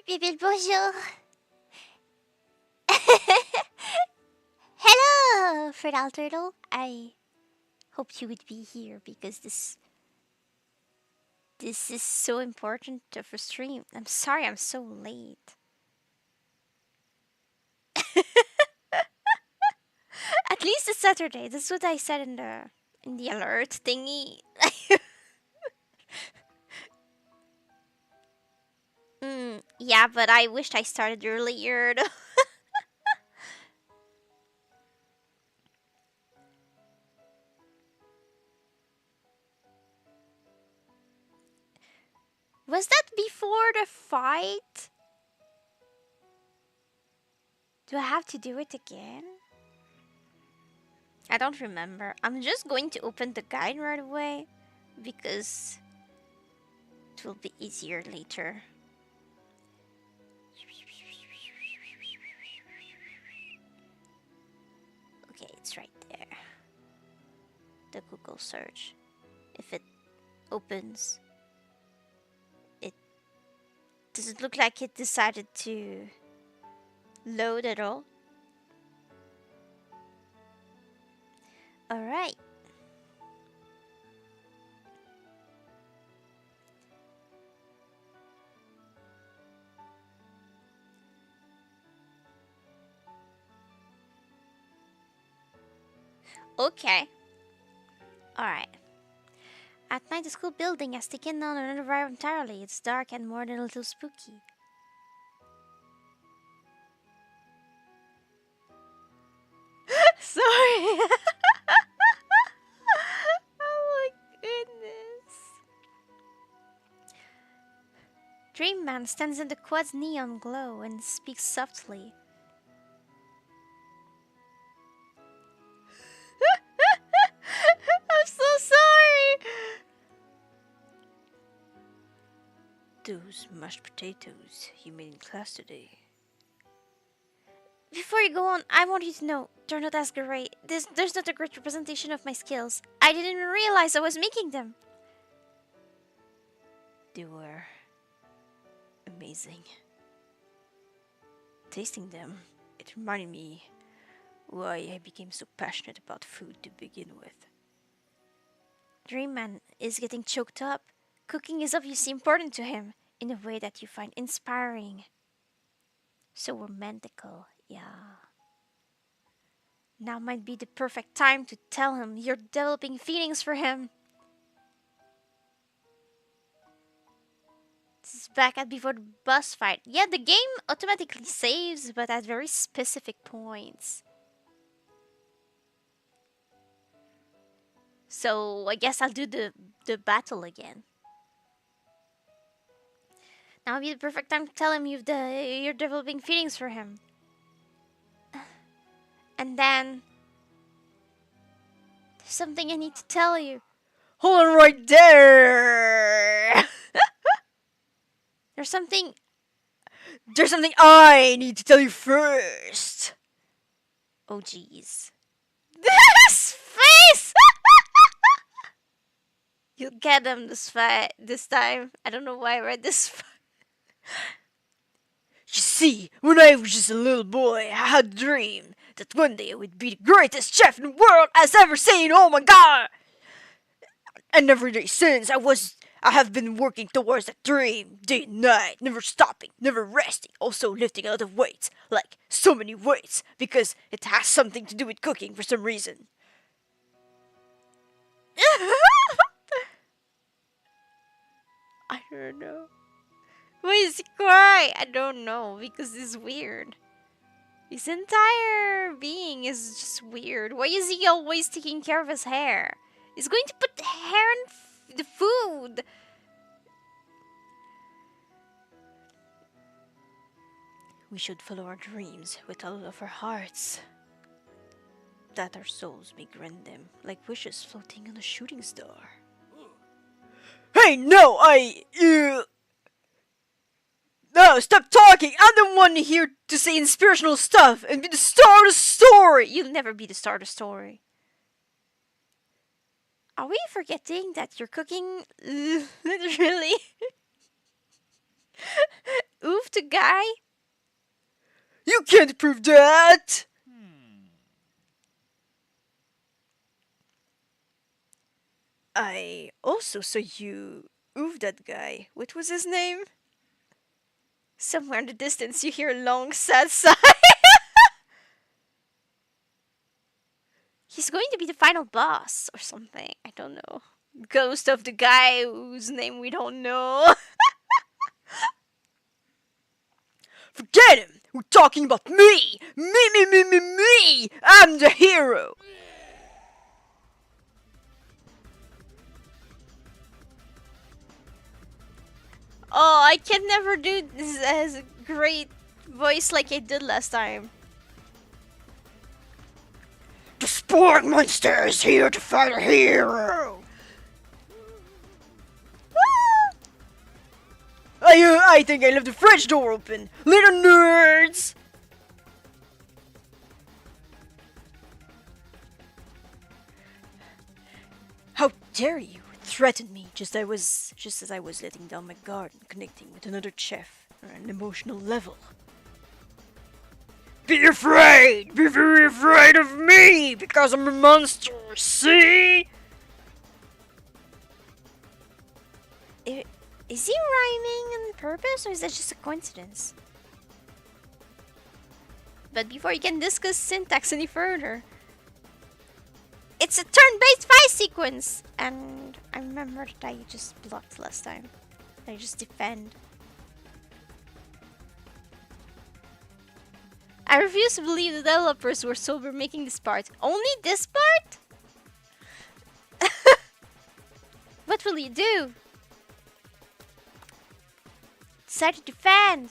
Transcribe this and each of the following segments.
Bibil bonjour. Hello, Fredal Turtle. I hoped you would be here because this is so important of a stream. I'm sorry I'm so late. At least it's Saturday. That's what I said in the alert thingy. Yeah, but I wished I started earlier. Was that before the fight? Do I have to do it again? I don't remember. I'm just going to open the guide right away because it will be easier later. Okay, it's right there. The Google search. If it opens, it does it look like it decided to load at all? All right. Okay. All right. At night, the school building has taken on another vibe entirely. It's dark and more than a little spooky. Sorry. Oh my goodness. Dreamman stands in the quad's neon glow and speaks softly. I'm so sorry. Those mashed potatoes you made in class today. Before you go on, I want you to know, they're not as great. There's not a great representation of my skills. I didn't even realize I was making them. They were amazing. Tasting them, it reminded me why I became so passionate about food to begin with. Dreamman is getting choked up. Cooking is obviously important to him in a way that you find inspiring. So romantical, yeah. Now might be the perfect time to tell him you're developing feelings for him. This is back at before the boss fight. Yeah, the game automatically saves, but at very specific points. So I guess I'll do the battle again. Now would be the perfect time to tell him you're developing feelings for him. And then there's something I need to tell you. Hold on right there! There's something I need to tell you first! Oh jeez. This face! You'll get them this time. I don't know why I read this. You see, when I was just a little boy, I had a dream that one day I would be the greatest chef in the world has ever seen. Oh my god! And every day since, I have been working towards that dream, day and night, never stopping, never resting, also lifting a lot of weights, like so many weights, because it has something to do with cooking for some reason. I don't know. Why is he crying? I don't know, because it's weird. His entire being is just weird. Why is he always taking care of his hair? He's going to put hair in the food. We should follow our dreams with all of our hearts, that our souls may grant them like wishes floating on a shooting star. Hey, no, No, stop talking! I'm the one here to say inspirational stuff and be the star of the story! You'll never be the star of the story. Are we forgetting that you're cooking literally oof to guy? You can't prove that! I also saw you oof that guy. What was his name? Somewhere in the distance, you hear a long, sad sigh. He's going to be the final boss or something. I don't know. Ghost of the guy whose name we don't know. Forget him! We're talking about me! Me! I'm the hero! Oh, I can never do this as a great voice like I did last time. The sport monster is here to fight a hero! I think I left the fridge door open! Little nerds! How dare you threaten me just as I was letting down my guard and connecting with another chef on an emotional level. Be afraid! Be very afraid of me! Because I'm a monster, see? Is he rhyming on purpose or is that just a coincidence? But before you can discuss syntax any further, it's a turn-based fight sequence! And I remember that I just blocked last time. I just defend. I refuse to believe the developers were sober making this part. Only this part? What will you do? Decide to defend.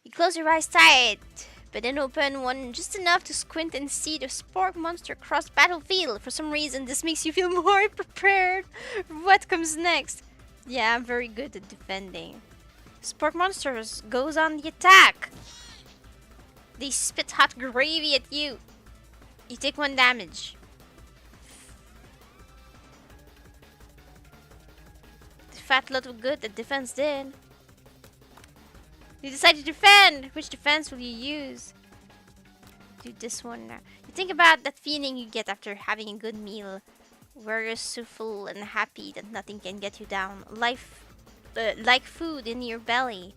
You close your eyes tight, but then open one just enough to squint and see the spork monster cross battlefield. For some reason, this makes you feel more prepared for what comes next. Yeah, I'm very good at defending. Spork monsters goes on the attack. They spit hot gravy at you. You take 1 damage. The fat lot of good that defense did. You decide to defend. Which defense will you use? Do this one now. You think about that feeling you get after having a good meal, where you're so full and happy that nothing can get you down. Life, like food in your belly.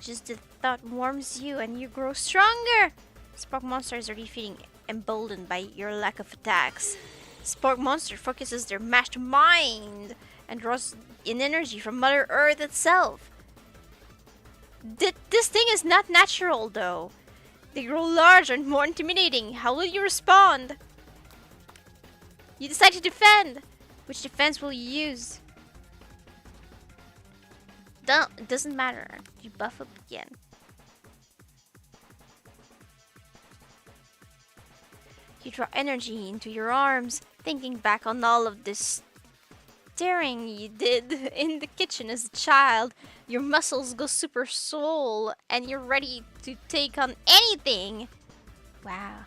Just the thought warms you and you grow stronger. Spork monsters are feeling emboldened by your lack of attacks. Spork monster focuses their mashed mind and draws in energy from Mother Earth itself. This thing is not natural though. They grow larger and more intimidating. How will you respond? You decide to defend. Which defense will you use? It doesn't matter. You buff up again. You draw energy into your arms, thinking back on all of this staring you did in the kitchen as a child. Your muscles go super swole and you're ready to take on anything. Wow.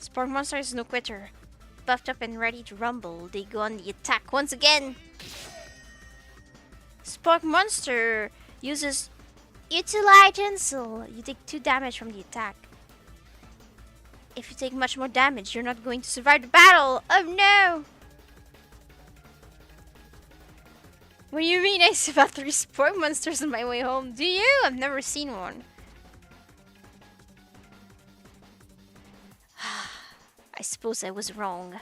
Spork monster is no quitter. Buffed up and ready to rumble, they go on the attack once again. Spork monster uses utensil. You take 2 damage from the attack. If you take much more damage, you're not going to survive the battle. Oh no! What do you mean I saw about 3 spork monsters on my way home? Do you? I've never seen one. I suppose I was wrong.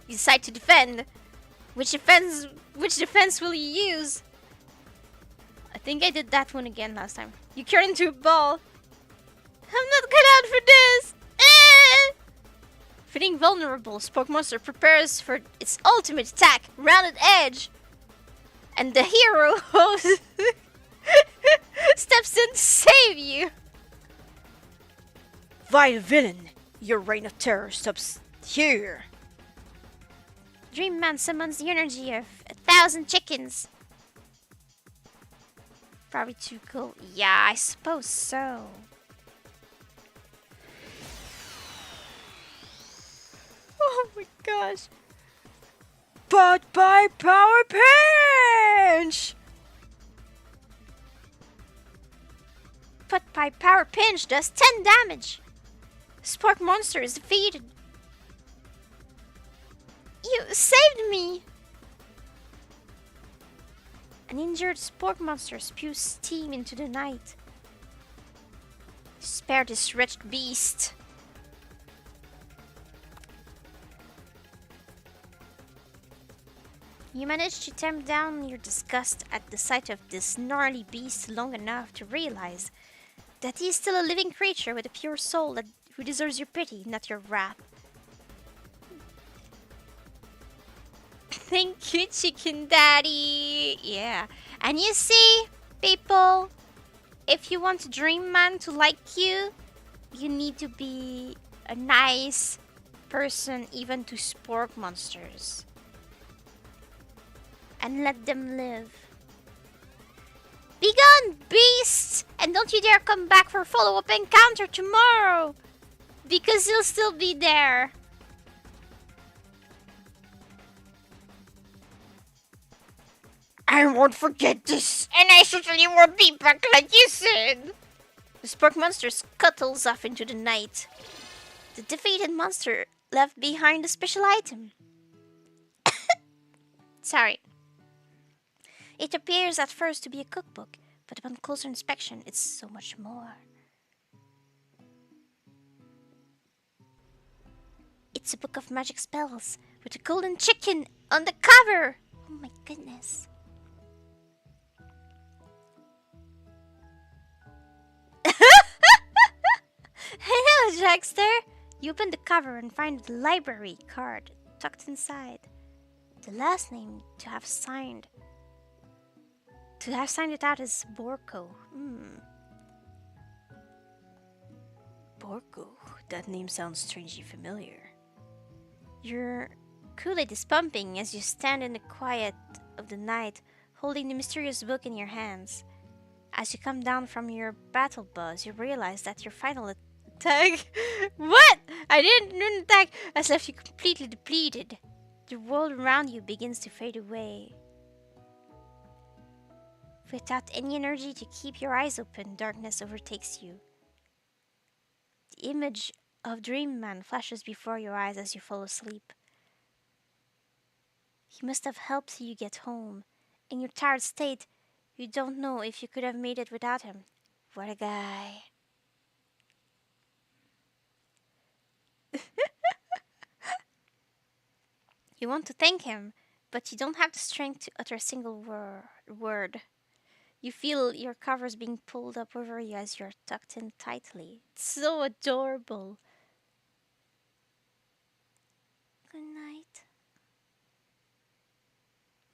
You decide to defend. Which defense will you use? I think I did that one again last time. You turn into a ball. I'm not cut out for this! Feeling vulnerable, Spork Monster prepares for its ultimate attack, Rounded Edge. And the hero steps in to save you. Vile villain, your reign of terror stops here. Dream Man summons the energy of 1,000 chickens. Probably too cool. Yeah, I suppose so. Oh my gosh. But by power pinch! But by power pinch does 10 damage. Spark monster is defeated. You saved me! An injured spork monster spews steam into the night. Spare this wretched beast. You manage to tamp down your disgust at the sight of this gnarly beast long enough to realize that he is still a living creature with a pure soul who deserves your pity, not your wrath. Thank you, Chicken Daddy. Yeah. And you see, people, if you want Dream Man to like you, you need to be a nice person even to spork monsters. And let them live. Be gone, beast! And don't you dare come back for follow-up encounter tomorrow! Because he'll still be there. I won't forget this. And I certainly won't be back like you said. The spork monster scuttles off into the night. The defeated monster left behind a special item. Sorry. It appears at first to be a cookbook, but upon closer inspection, it's so much more. It's a book of magic spells with a golden chicken on the cover. Oh my goodness. Hello, Jackster. You open the cover and find the library card tucked inside. The last name to have signed it out is Borko. Borko, that name sounds strangely familiar. Your Kool-Aid is pumping as you stand in the quiet of the night, holding the mysterious book in your hands. As you come down from your battle buzz, you realize that your final attack... What? I didn't attack! Has left you completely depleted. The world around you begins to fade away. Without any energy to keep your eyes open, darkness overtakes you. The image of Dream Man flashes before your eyes as you fall asleep. He must have helped you get home. In your tired state, you don't know if you could have made it without him. What a guy. You want to thank him, but you don't have the strength to utter a single word. You feel your covers being pulled up over you as you're tucked in tightly. It's so adorable. Good night.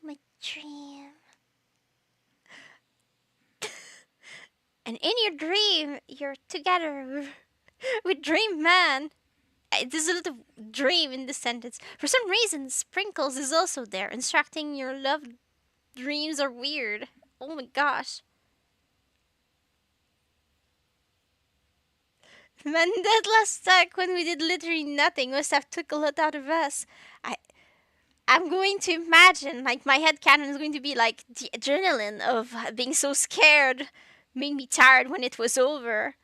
My dream. And in your dream, you're together with Dream Man. There's a little dream in the sentence. For some reason, Sprinkles is also there, instructing your love dreams are weird. Oh my gosh. Man, that last attack when we did literally nothing must have took a lot out of us. I'm going to imagine, like, my headcanon is going to be like the adrenaline of being so scared made me tired when it was over.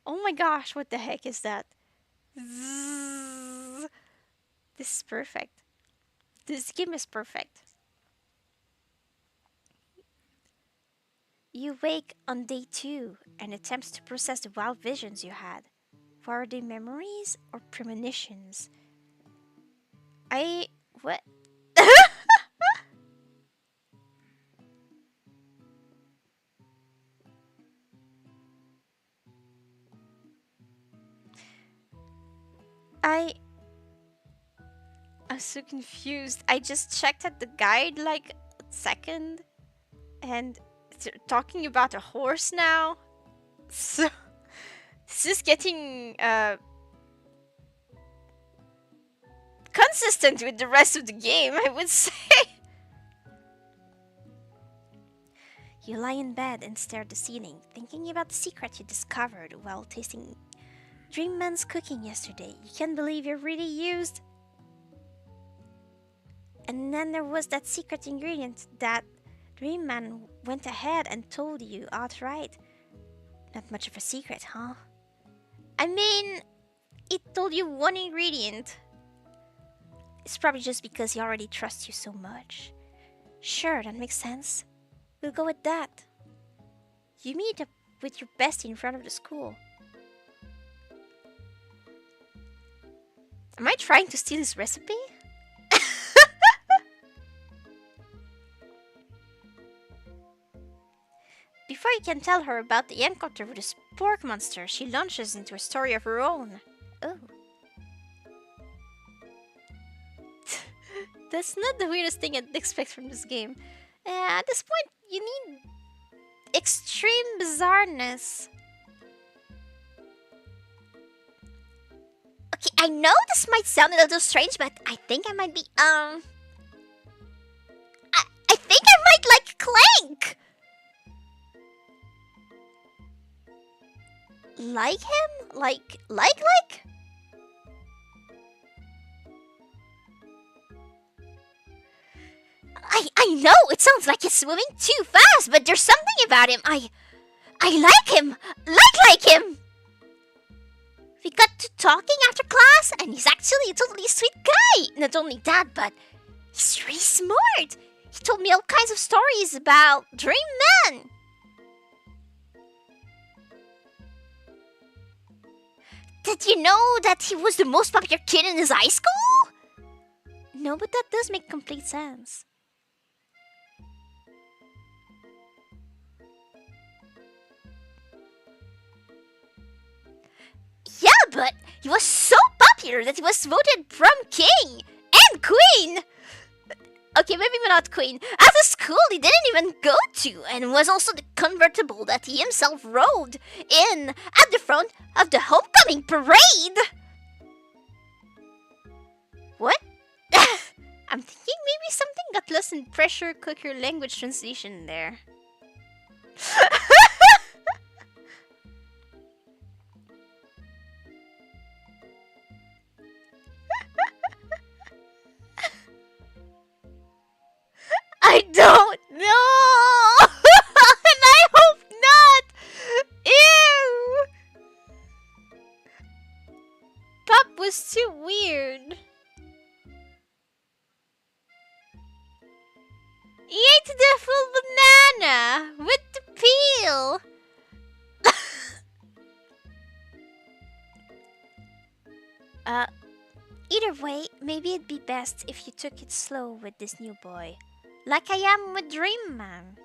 Oh my gosh, what the heck is that? Zzz. This is perfect. This game is perfect. You wake on day 2 and attempts to process the wild visions you had. Were they memories or premonitions? What? I'm so confused. I just checked at the guide like a second and it's talking about a horse now. So this is getting consistent with the rest of the game, I would say. You lie in bed and stare at the ceiling, thinking about the secret you discovered while tasting Dream Man's cooking yesterday. You can't believe you're really used. And then there was that secret ingredient that Dream Man went ahead and told you outright. Not much of a secret, huh? I mean, it told you one ingredient. It's probably just because he already trusts you so much. Sure, that makes sense. We'll go with that. You meet up with your bestie in front of the school. Am I trying to steal his recipe? Before you can tell her about the encounter with the spork monster, she launches into a story of her own. Oh. That's not the weirdest thing I'd expect from this game. At this point, you need extreme bizarreness. Okay, I know this might sound a little strange, but I think I might be, I think I might like Clank! Like him? Like? I know it sounds like it's moving too fast, but there's something about him. I like him. Like him. We got to talking after class, and he's actually a totally sweet guy. Not only that, but he's really smart. He told me all kinds of stories about Dream Man. Did you know that he was the most popular kid in his high school? No, but that does make complete sense. Yeah, but he was so popular that he was voted prom king and queen. Okay, maybe not queen. At a school he didn't even go to, and was also the convertible that he himself rode in at the front of the homecoming parade. What? I'm thinking maybe something got lost in pressure cooker language translation there. I don't know! And I hope not! Ew! Pop was too weird. He ate the full banana with the peel. Either way, maybe it'd be best if you took it slow with this new boy. Like I am with Dream Man.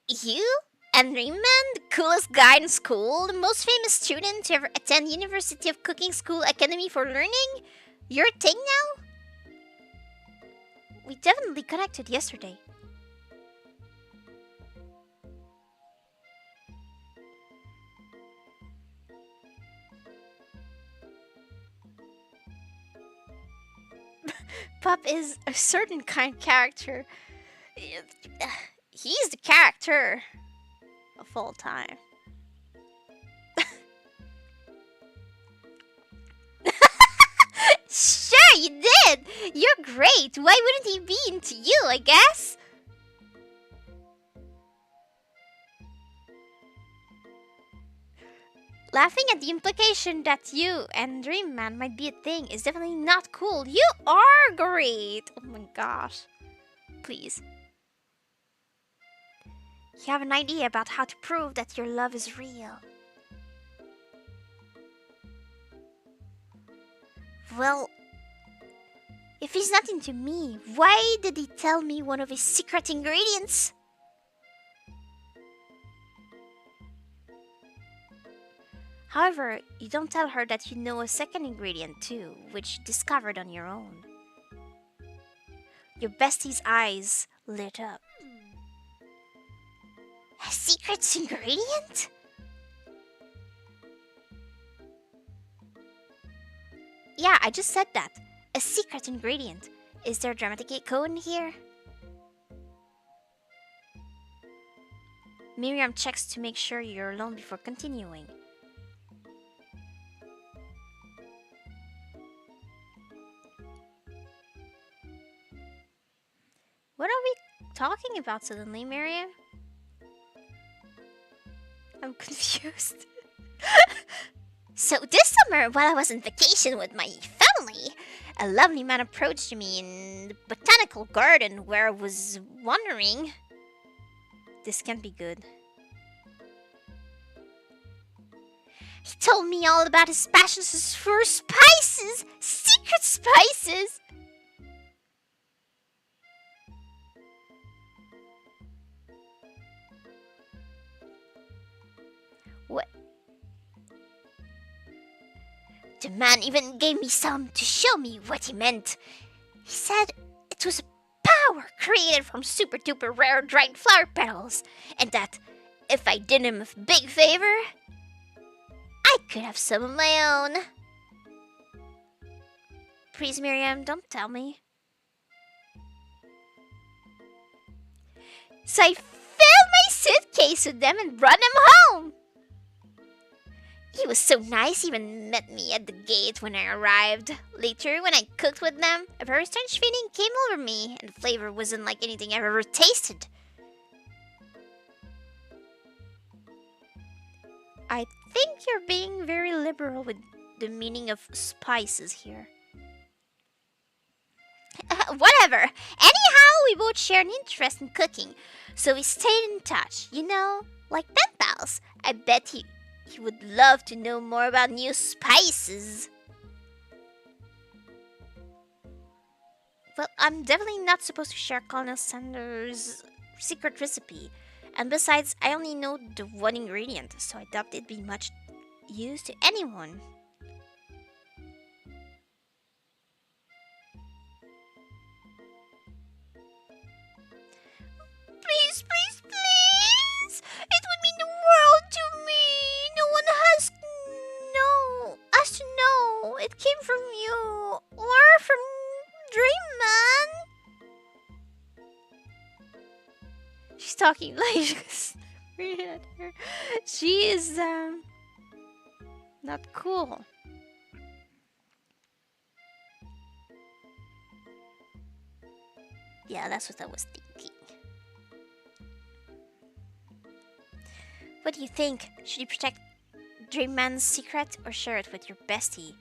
You and Dream Man, the coolest guy in school, the most famous student to ever attend University of Cooking School Academy for Learning? Your thing now? We definitely connected yesterday. Pup is a certain kind of character. He's the character of all time. Sure, you did! You're great! Why wouldn't he be into you, I guess? Laughing at the implication that you and Dream Man might be a thing is definitely not cool. You are great! Oh my gosh. Please. You have an idea about how to prove that your love is real. Well, if he's not into me, why did he tell me one of his secret ingredients? However, you don't tell her that you know a second ingredient too, which you discovered on your own. Your bestie's eyes lit up. A secret ingredient? Yeah, I just said that. A secret ingredient. Is there a dramatic echo in here? Miriam checks to make sure you're alone before continuing. What are we talking about suddenly, Miriam? I'm confused. So this summer, while I was on vacation with my family, a lovely man approached me in the botanical garden where I was wandering. This can't be good. He told me all about his passions for spices, secret spices. What? The man even gave me some to show me what he meant. He said it was a power created from super duper rare dried flower petals, and that if I did him a big favor, I could have some of my own. Please, Miriam, don't tell me. So I filled my suitcase with them and brought them home. He was so nice, he even met me at the gate when I arrived. Later, when I cooked with them, a very strange feeling came over me, and the flavor wasn't like anything I've ever tasted. I think you're being very liberal with the meaning of spices here. Whatever. Anyhow, we both share an interest in cooking, so we stayed in touch, you know, like pen pals. I bet he would love to know more about new spices. Well, I'm definitely not supposed to share Colonel Sanders' secret recipe. And besides, I only know the one ingredient, so I doubt it'd be much use to anyone. Please, please, please! It would mean the world to me! No one has to know it came from you or from Dreamman. She's talking like she is not cool. Yeah, that's what I was thinking. What do you think? Should you protect Dreamman's secret or share it with your bestie?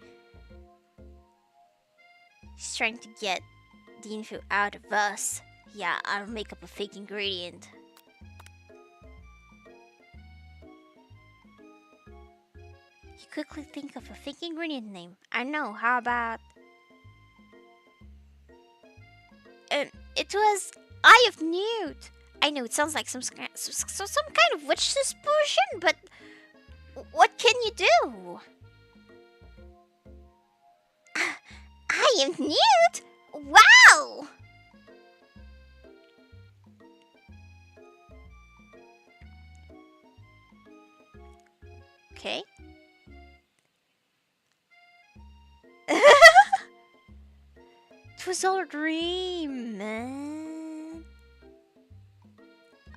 He's trying to get the info out of us. Yeah, I'll make up a fake ingredient. You quickly think of a fake ingredient name. I know, how about... it was Eye of Newt. I know it sounds like some kind of witch's potion, but what can you do? Eye of Newt? Wow! Okay. It was all a dream, man.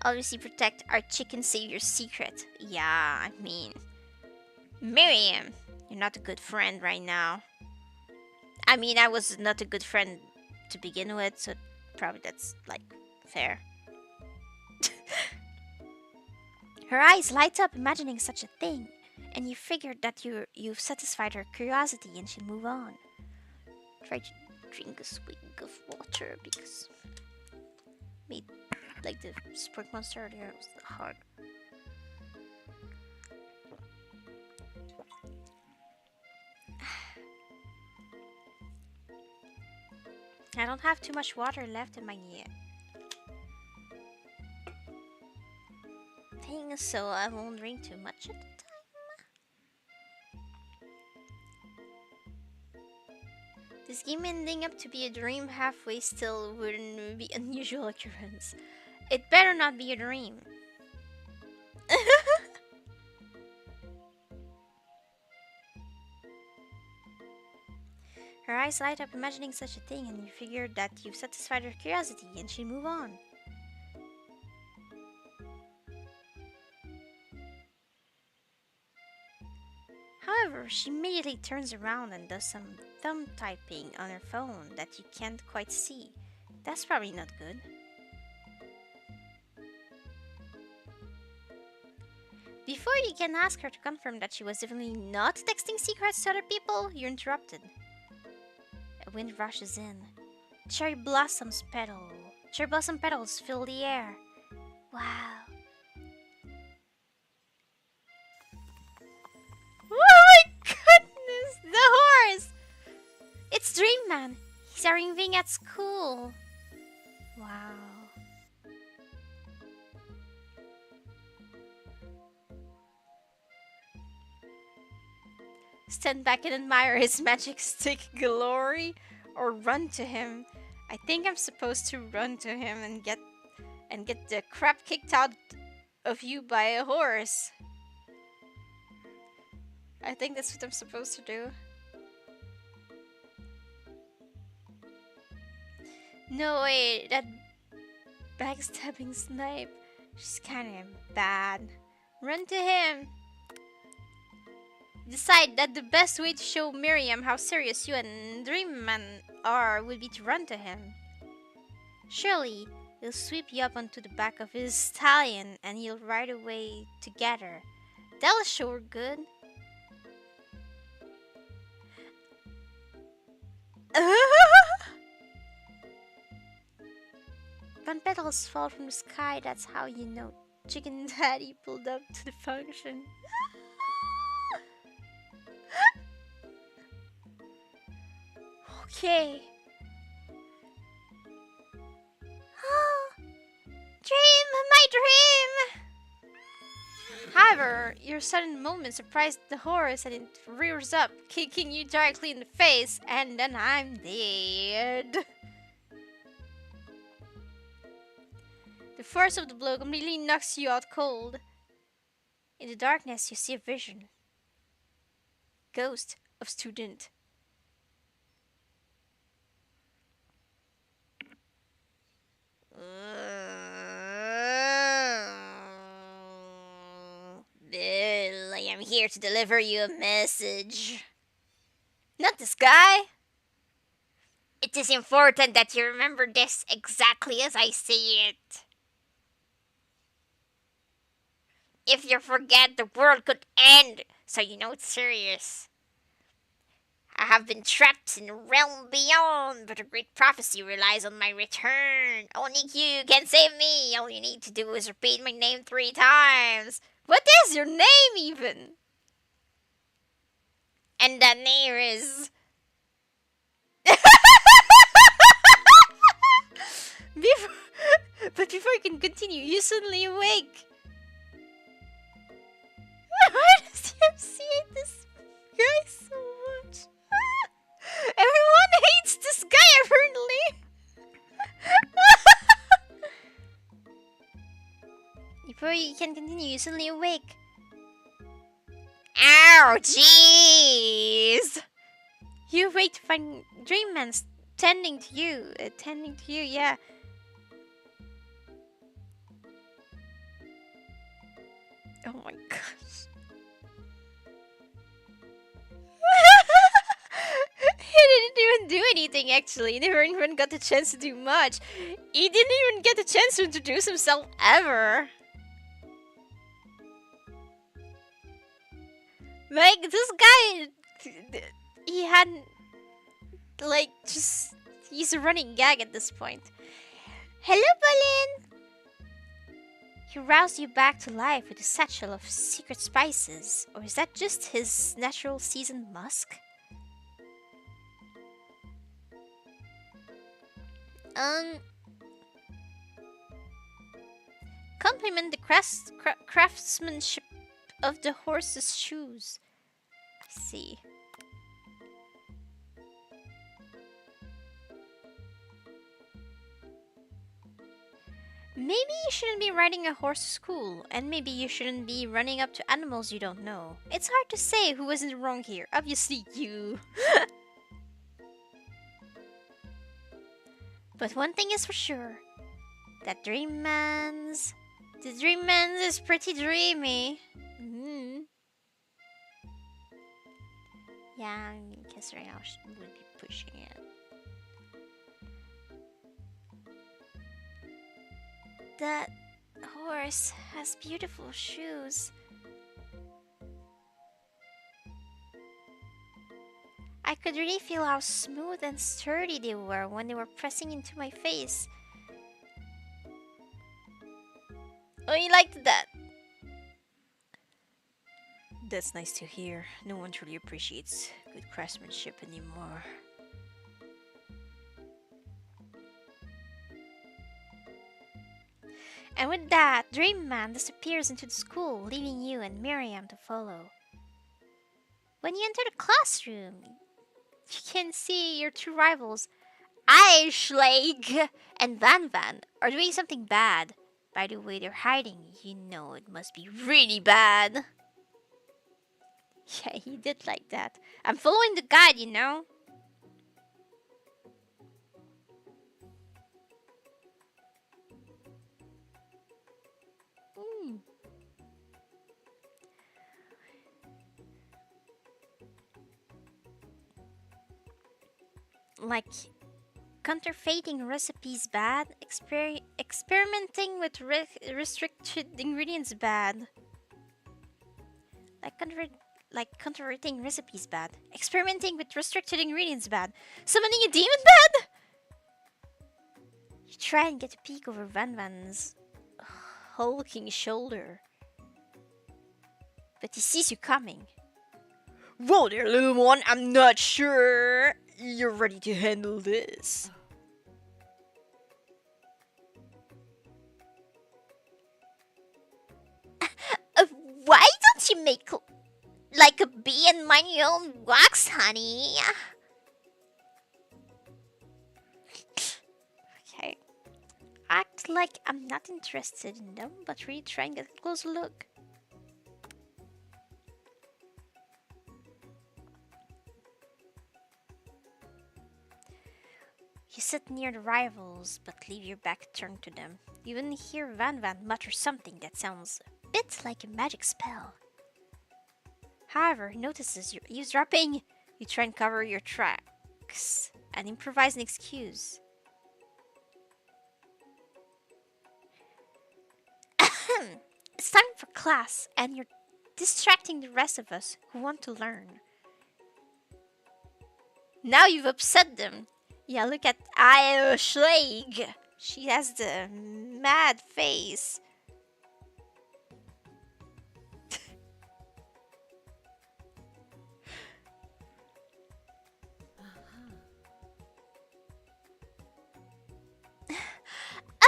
Obviously protect our chicken savior's secret. Yeah, I mean... Miriam, you're not a good friend right now. I mean, I was not a good friend to begin with, so probably that's, like, fair. Her eyes light up imagining such a thing, and you figured that you've satisfied her curiosity and she'll move on. Try to drink a swig of water because made like the sport monster earlier was hard. I don't have too much water left in my thing, so I won't drink too much at the time. This game ending up to be a dream halfway still wouldn't be unusual occurrence. It better not be a dream. Her eyes light up imagining such a thing, and you figured that you've satisfied her curiosity and she'd move on. However, she immediately turns around and does some thumb typing on her phone that you can't quite see. That's probably not good. Before you can ask her to confirm that she was definitely not texting secrets to other people, you're interrupted. A wind rushes in. Cherry blossom petals fill the air. Wow. Oh my goodness! The horse! It's Dreamman. He's arriving at school. Wow. Stand back and admire his magic stick glory, or run to him. I think I'm supposed to run to him and get the crap kicked out of you by a horse. I think that's what I'm supposed to do. No way, that backstabbing snipe. She's kinda bad. Run to him. Decide that the best way to show Miriam how serious you and Dreamman are would be to run to him. Surely, he'll sweep you up onto the back of his stallion and you'll ride away together. That'll show her good. When petals fall from the sky, that's how you know Chicken Daddy pulled up to the function. Okay. Dream, my dream! However, your sudden moment surprised the horse and it rears up, kicking you directly in the face, and then I'm dead. The force of the blow completely knocks you out cold. In the darkness, you see a vision. Ghost of student. Bill, I am here to deliver you a message. Not this guy. It is important that you remember this exactly as I say it. If you forget, the world could end, so you know it's serious. I have been trapped in a realm beyond, but a great prophecy relies on my return. Only you can save me. All you need to do is repeat my name 3 times. What is your name, even? And that name is... But before you can continue, you suddenly awake. Why does he appreciate this guy so much? Everyone hates this guy, apparently. Before you can continue, you suddenly awake. Ow, jeez! You awake to find Dreamman tending to you, yeah. Oh my gosh. He didn't even do anything, actually. He never even got the chance to do much. He didn't even get the chance to introduce himself ever. Like, this guy, he hadn't, like, just, he's a running gag at this point. Hello, Bolin! He roused you back to life with a satchel of secret spices. Or is that just his natural seasoned musk? Compliment the craftsmanship of the horse's shoes. I see. Maybe you shouldn't be riding a horse to school, and maybe you shouldn't be running up to animals you don't know. It's hard to say who was in the wrong here. Obviously you. But one thing is for sure. That Dream Man's... The Dream Man's is pretty dreamy. Yeah, I guess right now she would be pushing it. That horse has beautiful shoes. I could really feel how smooth and sturdy they were when they were pressing into my face. Oh, you liked that? That's nice to hear. No one truly appreciates good craftsmanship anymore. And with that, Dream Man disappears into the school, leaving you and Miriam to follow. When you enter the classroom, you can see your two rivals, ILYCS and Van Van, are doing something bad. By the way they're hiding, you know it must be really bad. Yeah, he did like that. I'm following the guide, you know. Like, counterfeiting recipes bad, experimenting with restricted ingredients bad. Like counterfeiting recipes bad, experimenting with restricted ingredients bad, summoning a demon bad. You try and get a peek over Van Van's hulking shoulder, but he sees you coming. Whoa there, little one, I'm not sure you're ready to handle this. Why don't you make like a bee and mind your own wax, honey? Okay. Act like I'm not interested in them, but really try and get a closer look. You sit near the rivals, but leave your back turned to them. You even hear Van Van mutter something that sounds a bit like a magic spell. However, he notices you're eavesdropping. You try and cover your tracks and improvise an excuse. It's time for class, and you're distracting the rest of us who want to learn. Now you've upset them. Yeah, look at ILYCS. She has the mad face.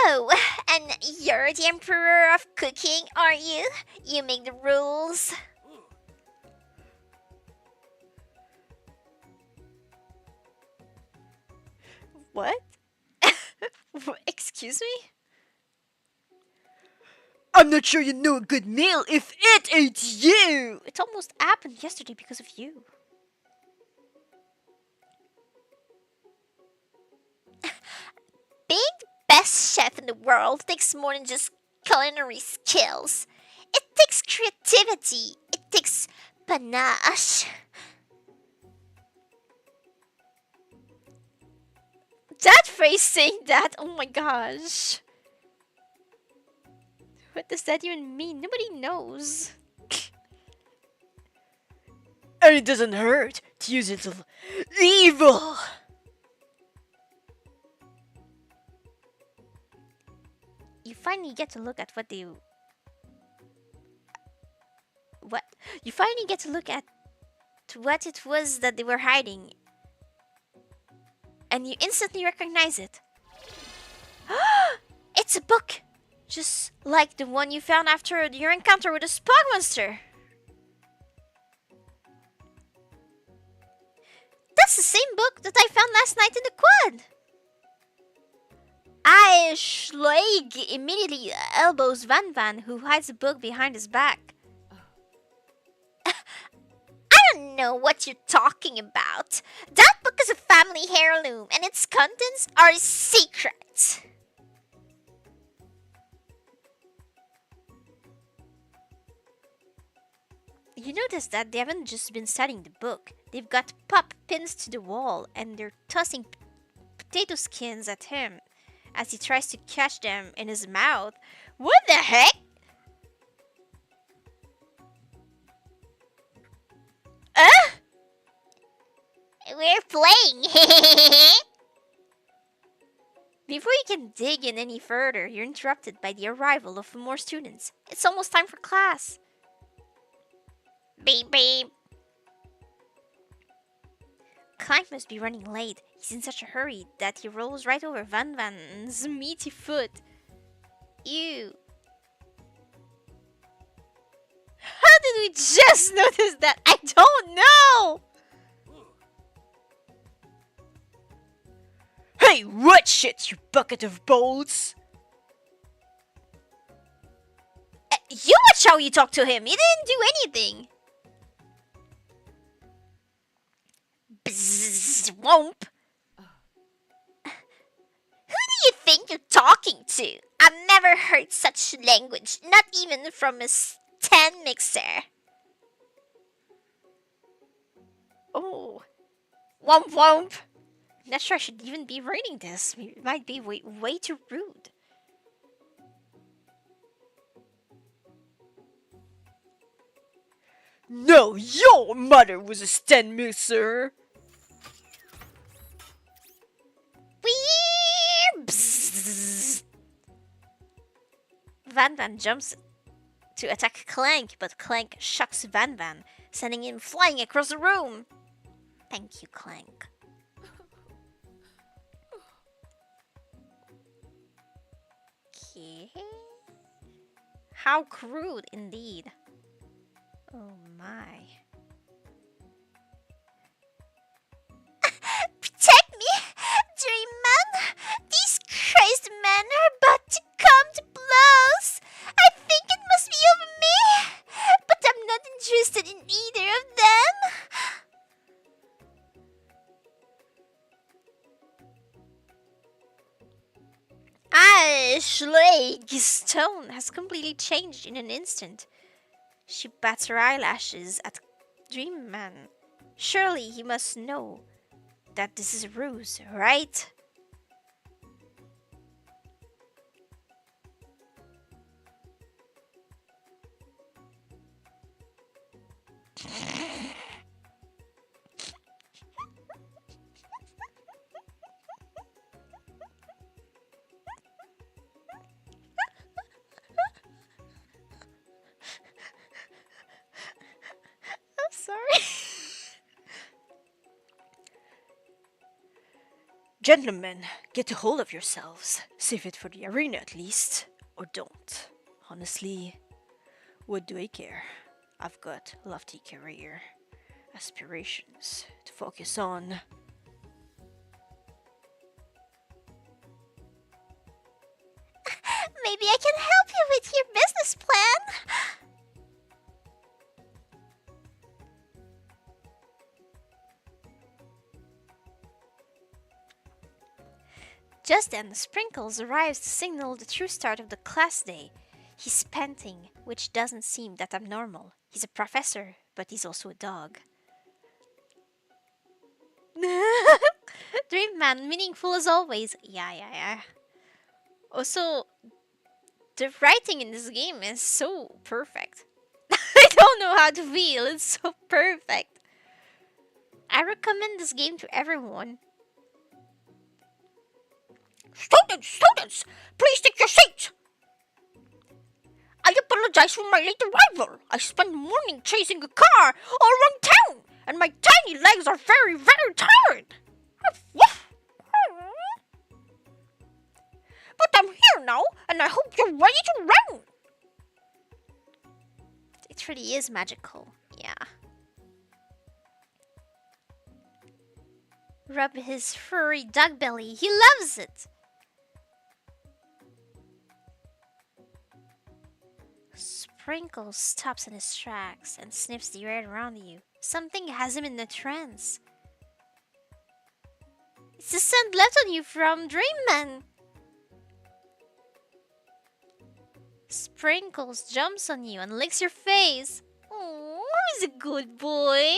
Oh, and you're the emperor of cooking, aren't you? You make the rules. What? Excuse me? I'm not sure you know a good meal if it ain't you! It almost happened yesterday because of you. Being the best chef in the world takes more than just culinary skills. It takes creativity. It takes panache. That phrase saying that, oh my gosh. What does that even mean? Nobody knows. And it doesn't hurt to use it to evil! You finally get to look at what they... What? You finally get to look at what it was that they were hiding. And you instantly recognize it. It's a book! Just like the one you found after your encounter with the Spog Monster. That's the same book that I found last night in the quad. ILYCS immediately elbows Van Van, who hides the book behind his back. I don't know what you're talking about. That book was a family heirloom, and its contents are secret. You notice that they haven't just been studying the book. They've got pop pins to the wall, and they're tossing potato skins at him as he tries to catch them in his mouth. What the heck? We're playing. Before you can dig in any further, you're interrupted by the arrival of more students. It's almost time for class. Beep beep. Clank must be running late. He's in such a hurry that he rolls right over Van Van's meaty foot. Ew. How did we just notice that? I don't know! Hey, what shit, you bucket of bolts? You watch how you talk to him. He didn't do anything. Bzzz, womp. Who do you think you're talking to? I've never heard such language, not even from a stand mixer. Oh. Womp womp. Not sure I should even be reading this. It might be way too rude. No, your mother was a stand mixer. Bzzz. Van Van jumps to attack Clank, but Clank shocks Van Van, sending him flying across the room. Thank you, Clank. Okay. How crude indeed. Oh my. Protect me, Dream Man! These crazed men are about to come to blows! I think it must be over me! But I'm not interested in either of them! ILYCS' tone has completely changed in an instant. She bats her eyelashes at Dream Man. Surely he must know that this is a ruse, right? I'm sorry. Gentlemen, get a hold of yourselves. Save it for the arena at least. Or don't. Honestly, what do I care? I've got a lofty career, aspirations to focus on. Maybe I can help you with your business plan. Just then, Sprinkles arrives to signal the true start of the class day. He's panting, which doesn't seem that abnormal. He's a professor, but he's also a dog. Dream Man, meaningful as always. Yeah. Also, the writing in this game is so perfect. I don't know how to feel. It's so perfect. I recommend this game to everyone. Students, please take your seats. I apologize for my late arrival. I spent the morning chasing a car all around town, and my tiny legs are very, very tired. But I'm here now, and I hope you're ready to run. It really is magical. Yeah. Rub his furry dog belly. He loves it. Sprinkles stops in his tracks and sniffs the air around you. Something has him in a trance. It's the scent left on you from Dreamman. Sprinkles jumps on you and licks your face. Oh, he's a good boy.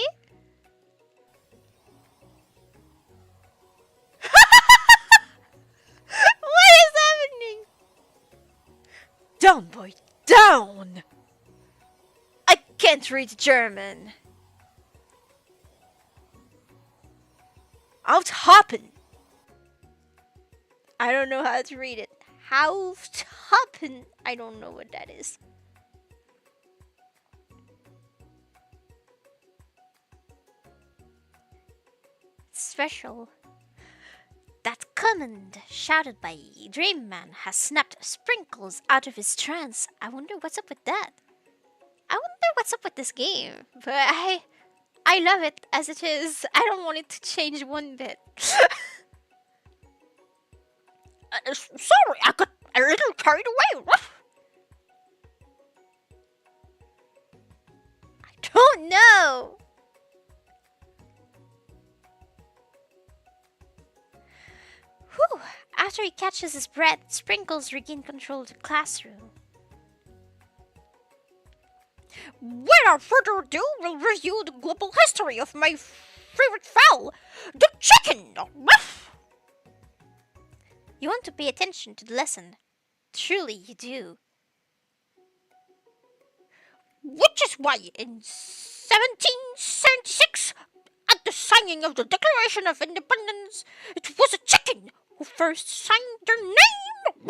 What is happening? Down, boy, down! I can't read German. Aufhappen. I don't know how to read it. Haupthappen. I don't know what that is. Special. That command, shouted by Dreamman, has snapped Sprinkles out of his trance. I wonder what's up with that. I wonder what's up with this game. But I love it as it is. I don't want it to change one bit. Sorry, I got a little carried away. I don't know. Whew. After he catches his breath, Sprinkles regain control of the classroom. Without further ado, we'll review the global history of my favorite fowl, the chicken. You want to pay attention to the lesson. Truly, you do. Which is why in 1776, at the signing of the Declaration of Independence, it was a chicken who first signed their name.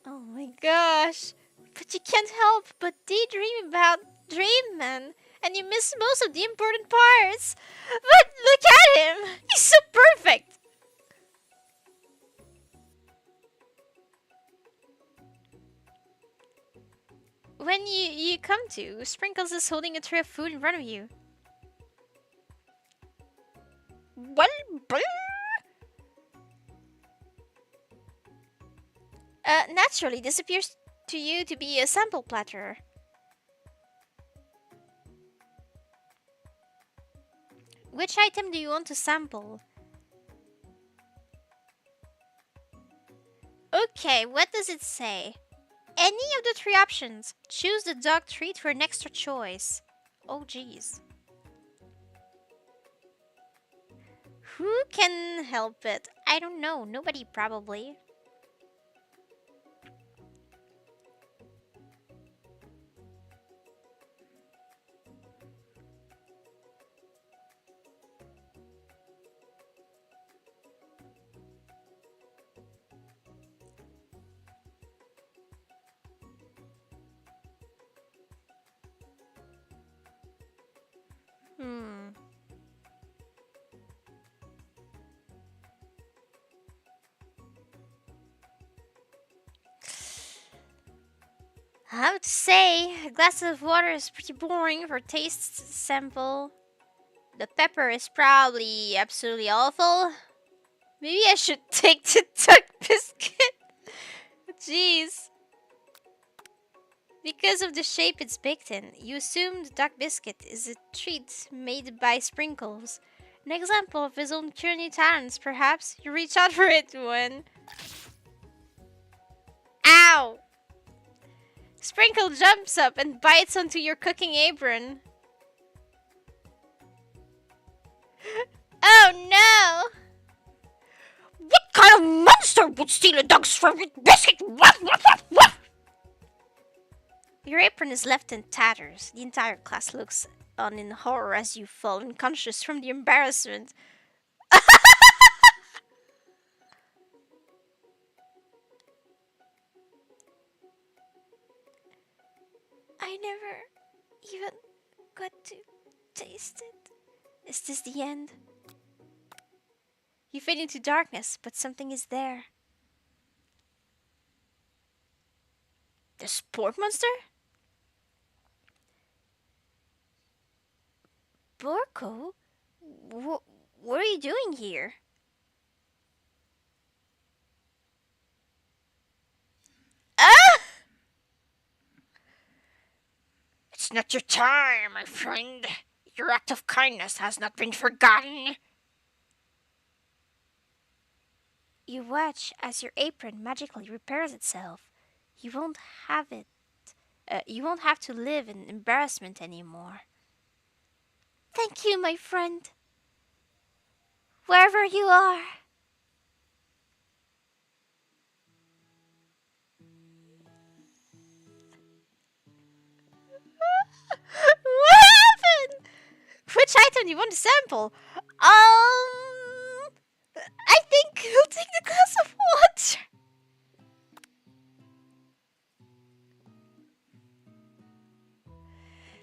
Oh my gosh. But you can't help but daydream about Dreamman, and you miss most of the important parts. But look at him! He's so perfect! When you come to, Sprinkles is holding a tray of food in front of you. Well, Naturally, this appears to you to be a sample platter. Which item do you want to sample? Okay, what does it say? Any of the three options. Choose the dog treat for an extra choice. Oh jeez. Who can help it? I don't know. Nobody probably. I would say a glass of water is pretty boring for taste sample. The pepper is probably absolutely awful. Maybe I should take the duck biscuit. Jeez. Because of the shape it's baked in, you assume the duck biscuit is a treat made by Sprinkles. An example of his own culinary talents, perhaps. You reach out for it when... Ow! Sprinkle jumps up and bites onto your cooking apron. Oh no! What kind of monster would steal a dog's favorite biscuit? Your apron is left in tatters. The entire class looks on in horror as you fall unconscious from the embarrassment. I never even got to taste it. Is this the end? You fade into darkness, but something is there. The sport monster? Borko? What are you doing here? Ah! It's not your time, my friend. Your act of kindness has not been forgotten. You watch as your apron magically repairs itself. You won't have it. You won't have to live in embarrassment anymore. Thank you, my friend. Wherever you are. What happened? Which item do you want to sample? I think he'll take the glass of water.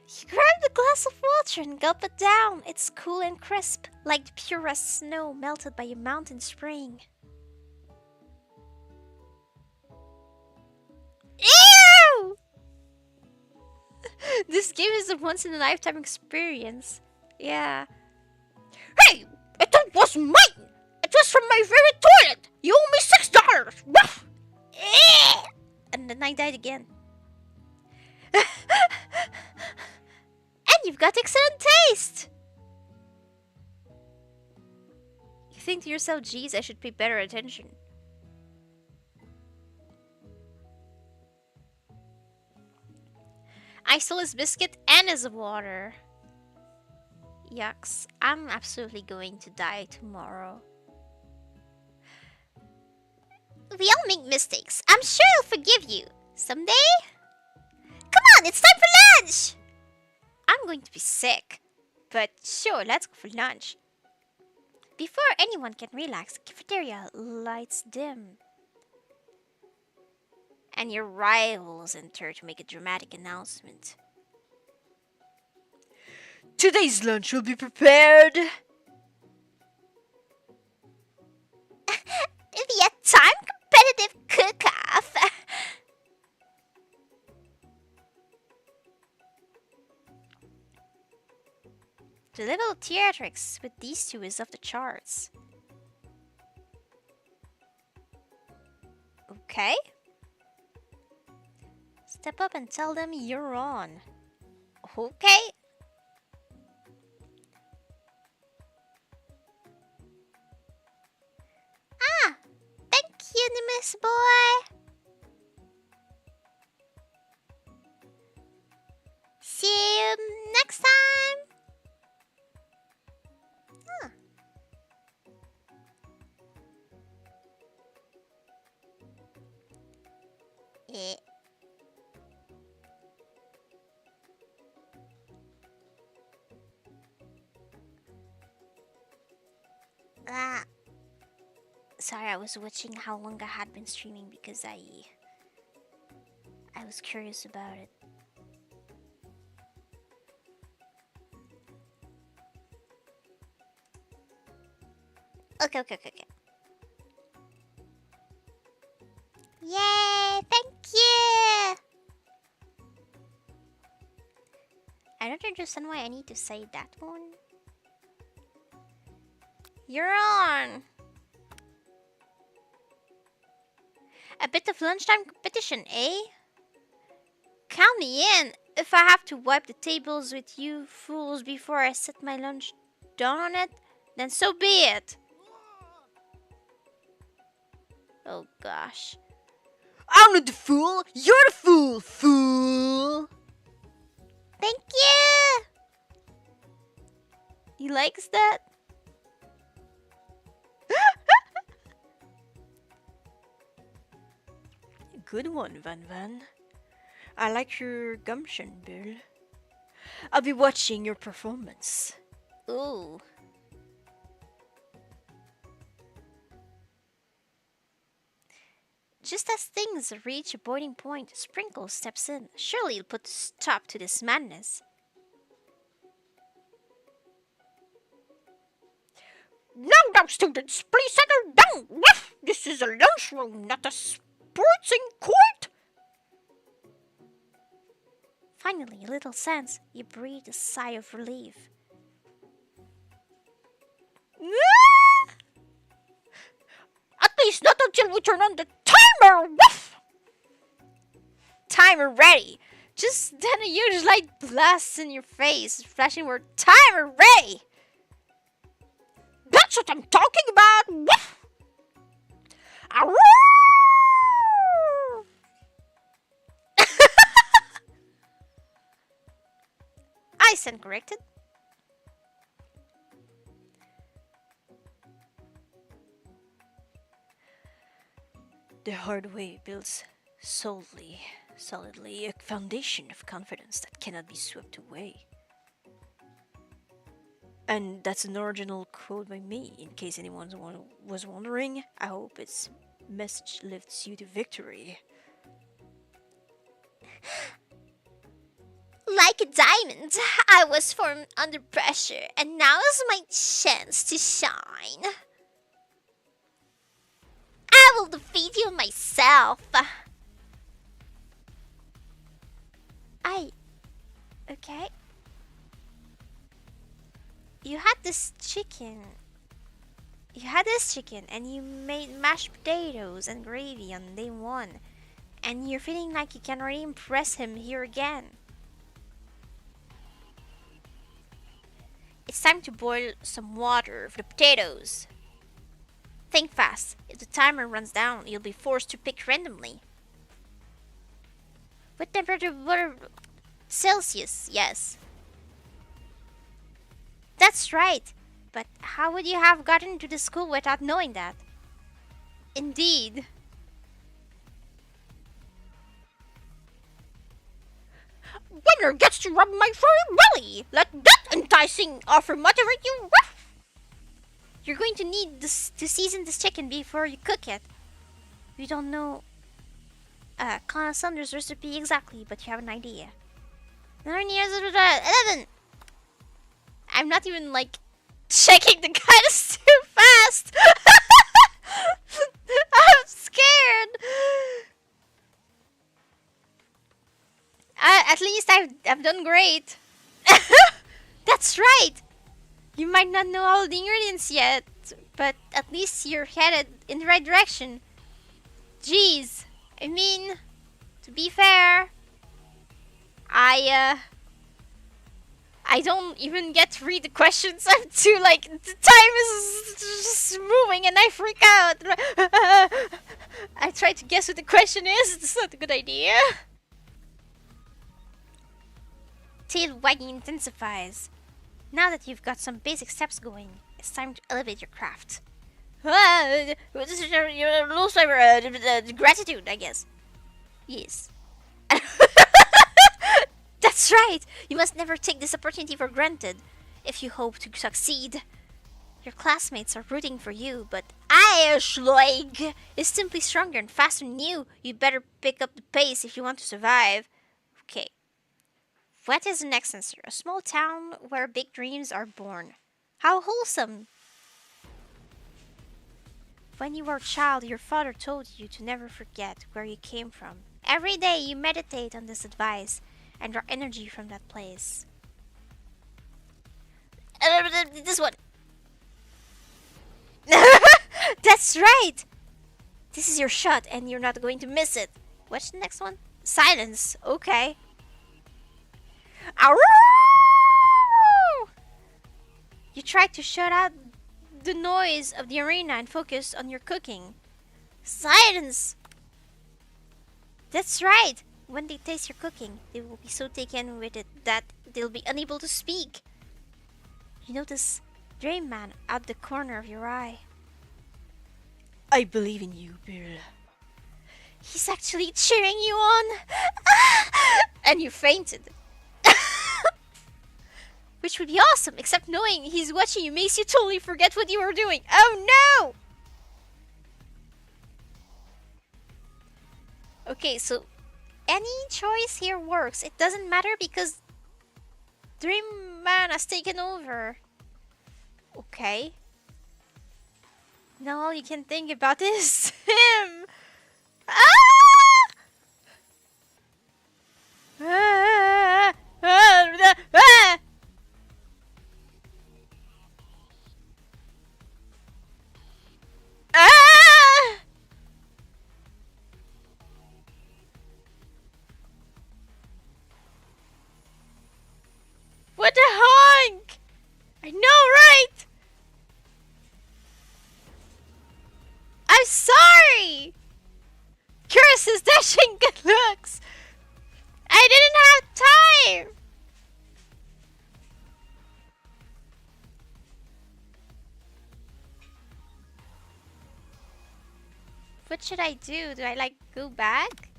You grab the glass of water and gulp it down. It's cool and crisp, like the purest snow melted by a mountain spring. Ew! This game is a once-in-a-lifetime experience. Yeah. Hey! It was mine! It was from my favorite toilet! You owe me $6! Ruff! And then I died again. And you've got excellent taste! You think to yourself, geez, I should pay better attention. I stole his biscuit and his water. Yucks, I'm absolutely going to die tomorrow. We all make mistakes. I'm sure I'll forgive you. Someday? Come on, it's time for lunch! I'm going to be sick. But sure, let's go for lunch. Before anyone can relax, the cafeteria lights dim. And your rivals enter to make a dramatic announcement. Today's lunch will be prepared Via time competitive cook-off. The level of theatrics with these two is off the charts. Okay. Step up and tell them you're on. Okay. Ah, thank you, Nimbus boy. See you next time. Huh. Eh. Ah. Sorry, I was watching how long I had been streaming because I was curious about it. Okay. Yay! Thank you! I don't understand why I need to say that one. You're on! A bit of lunchtime competition, eh? Count me in! If I have to wipe the tables with you fools before I set my lunch down on it, then so be it! Oh gosh. I'm not the fool, you're the fool, fool! Thank you! He likes that? Good one, Van Van. I like your gumption, Bill. I'll be watching your performance. Ooh. Just as things reach a boiling point, Sprinkle steps in. Surely he'll put a stop to this madness. Now, students, please settle down. This is a lunchroom, not a sporting court. Finally, a little sense, you breathe a sigh of relief. At least not until we turn on the timer. Timer ready! Just then a huge light blasts in your face, flashing word timer ready! That's what I'm talking about. fixed and corrected? The hard way builds solidly a foundation of confidence that cannot be swept away. And that's an original quote by me, in case anyone was wondering. I hope its message lifts you to victory. Like a diamond, I was formed under pressure, and now is my chance to shine. I will defeat you myself. Okay. You had this chicken. And you made mashed potatoes and gravy on day 1. And you're feeling like you can already impress him here again. It's time to boil some water for the potatoes. Think fast. If the timer runs down, you'll be forced to pick randomly. What temperature water? Celsius, yes. That's right. But how would you have gotten to the school without knowing that? Indeed. Winner gets to rub my furry belly. Let that enticing offer motivate you. You're going to need this to season this chicken before you cook it. We don't know Connor Sanders' recipe exactly, but you have an idea. 9 years, 11. I'm not even like checking the guidance too fast. I'm scared. At least I've done great. That's right. You might not know all the ingredients yet, but at least you're headed in the right direction. Jeez. I mean, to be fair, I don't even get to read the questions. I'm too like, the time is just moving and I freak out. I try to guess what the question is. It's not a good idea. Tail wagging intensifies. Now that you've got some basic steps going, it's time to elevate your craft. Gratitude, I guess. Yes. That's right! You must never take this opportunity for granted if you hope to succeed. Your classmates are rooting for you, but ILYCS is simply stronger and faster than you. You better pick up the pace if you want to survive. Okay. What is the next answer? A small town where big dreams are born. How wholesome! When you were a child, your father told you to never forget where you came from. Every day you meditate on this advice and draw energy from that place. This one. That's right! This is your shot and you're not going to miss it. What's the next one? Silence. Okay. Arroo! You try to shut out the noise of the arena and focus on your cooking. Silence! That's right! When they taste your cooking, they will be so taken with it that they'll be unable to speak. You notice Dream Man out the corner of your eye. I believe in you, Bill. He's actually cheering you on! And you fainted. Which would be awesome, except knowing he's watching you makes you totally forget what you were doing. Oh no! Okay, so any choice here works. It doesn't matter because Dream Man has taken over. Okay. Now all you can think about is him. Ah! Ah! Ah! Ah! Ah! What a honk! I know, right? I'm sorry! Curses, dashing good looks! I didn't have time! What should I do? Do I like go back?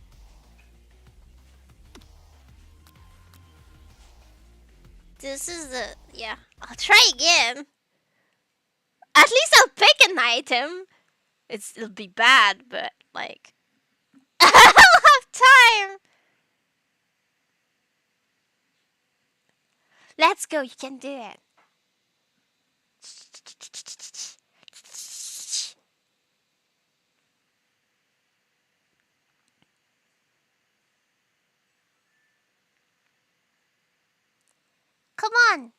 This is the... yeah. I'll try again. At least I'll pick an item. It'll be bad, but like... I don't have time! Let's go, you can do it. Come on!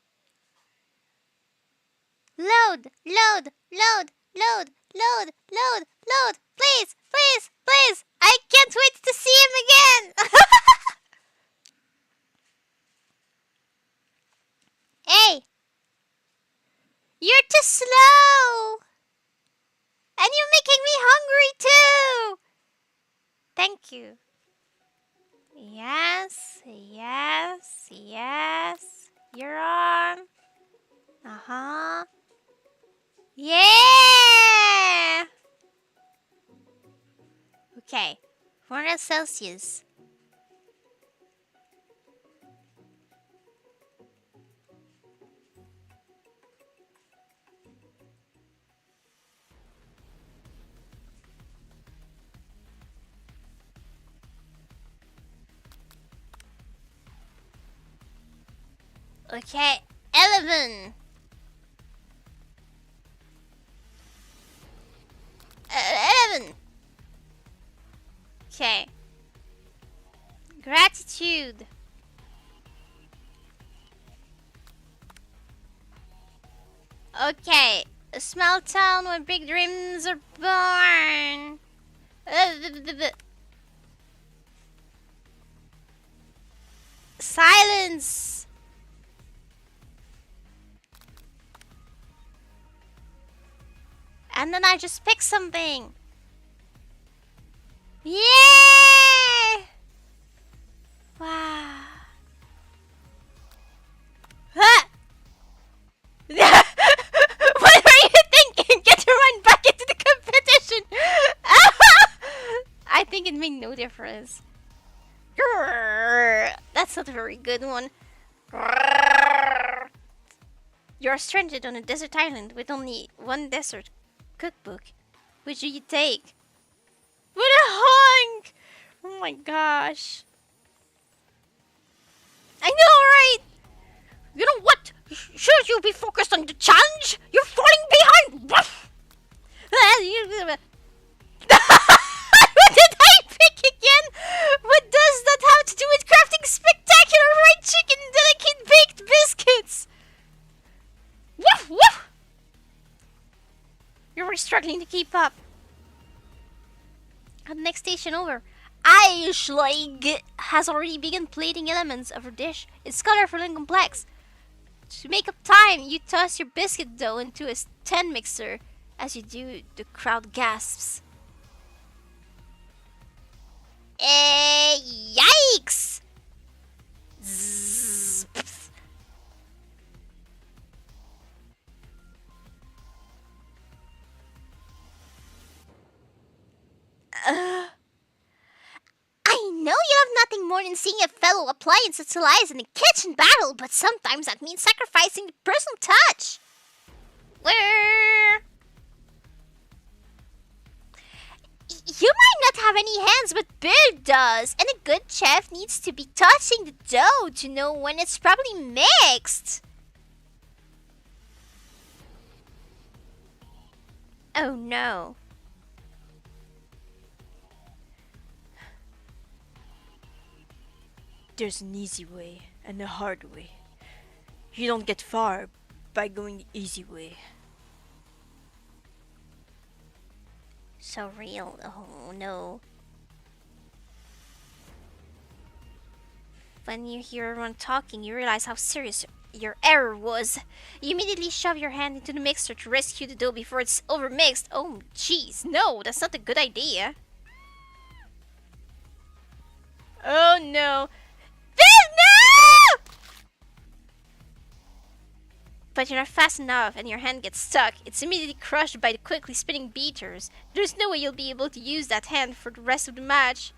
Load! Load! Load! Load! Load! Load! Load! Please! Please! Please! I can't wait to see him again! Hey! You're too slow! And you're making me hungry too! Thank you. Yes, yes, yes. You're on. Uh-huh. Yeah! Okay. 400 Celsius. Okay, 11. 11. Okay. Gratitude. Okay. A small town where big dreams are born. Silence. And then I just pick something. Yeah! Wow. Huh? What are you thinking? Get your mind back into the competition. I think it made no difference. Grrr. That's not a very good one. Grrr. You're stranded on a desert island with only one desert cookbook. Which do you take? What a hunk! Oh my gosh. I know, right? You know what? Should you be focused on the challenge? You're falling behind! What did I pick again? What does that have to do with crafting spectacular fried chicken and delicate baked biscuits? Woof woof! You're really struggling to keep up. At the next station over, ILYCS has already begun plating elements of her dish. It's colorful and complex. To make up time, you toss your biscuit dough into a stand mixer. As you do, the crowd gasps. Yikes! Zzz, I know you have nothing more than seeing a fellow appliance utilize in a kitchen battle, but sometimes that means sacrificing the personal touch. Where? You might not have any hands, but Bill does, and a good chef needs to be touching the dough to know when it's properly mixed. Oh no. There's an easy way and a hard way. You don't get far by going the easy way. So real. Oh no. When you hear everyone talking, you realize how serious your error was. You immediately shove your hand into the mixer to rescue the dough before it's overmixed. Oh jeez, no, that's not a good idea. Oh no. No! But you're not fast enough and your hand gets stuck. It's immediately crushed by the quickly spinning beaters. There's no way you'll be able to use that hand for the rest of the match.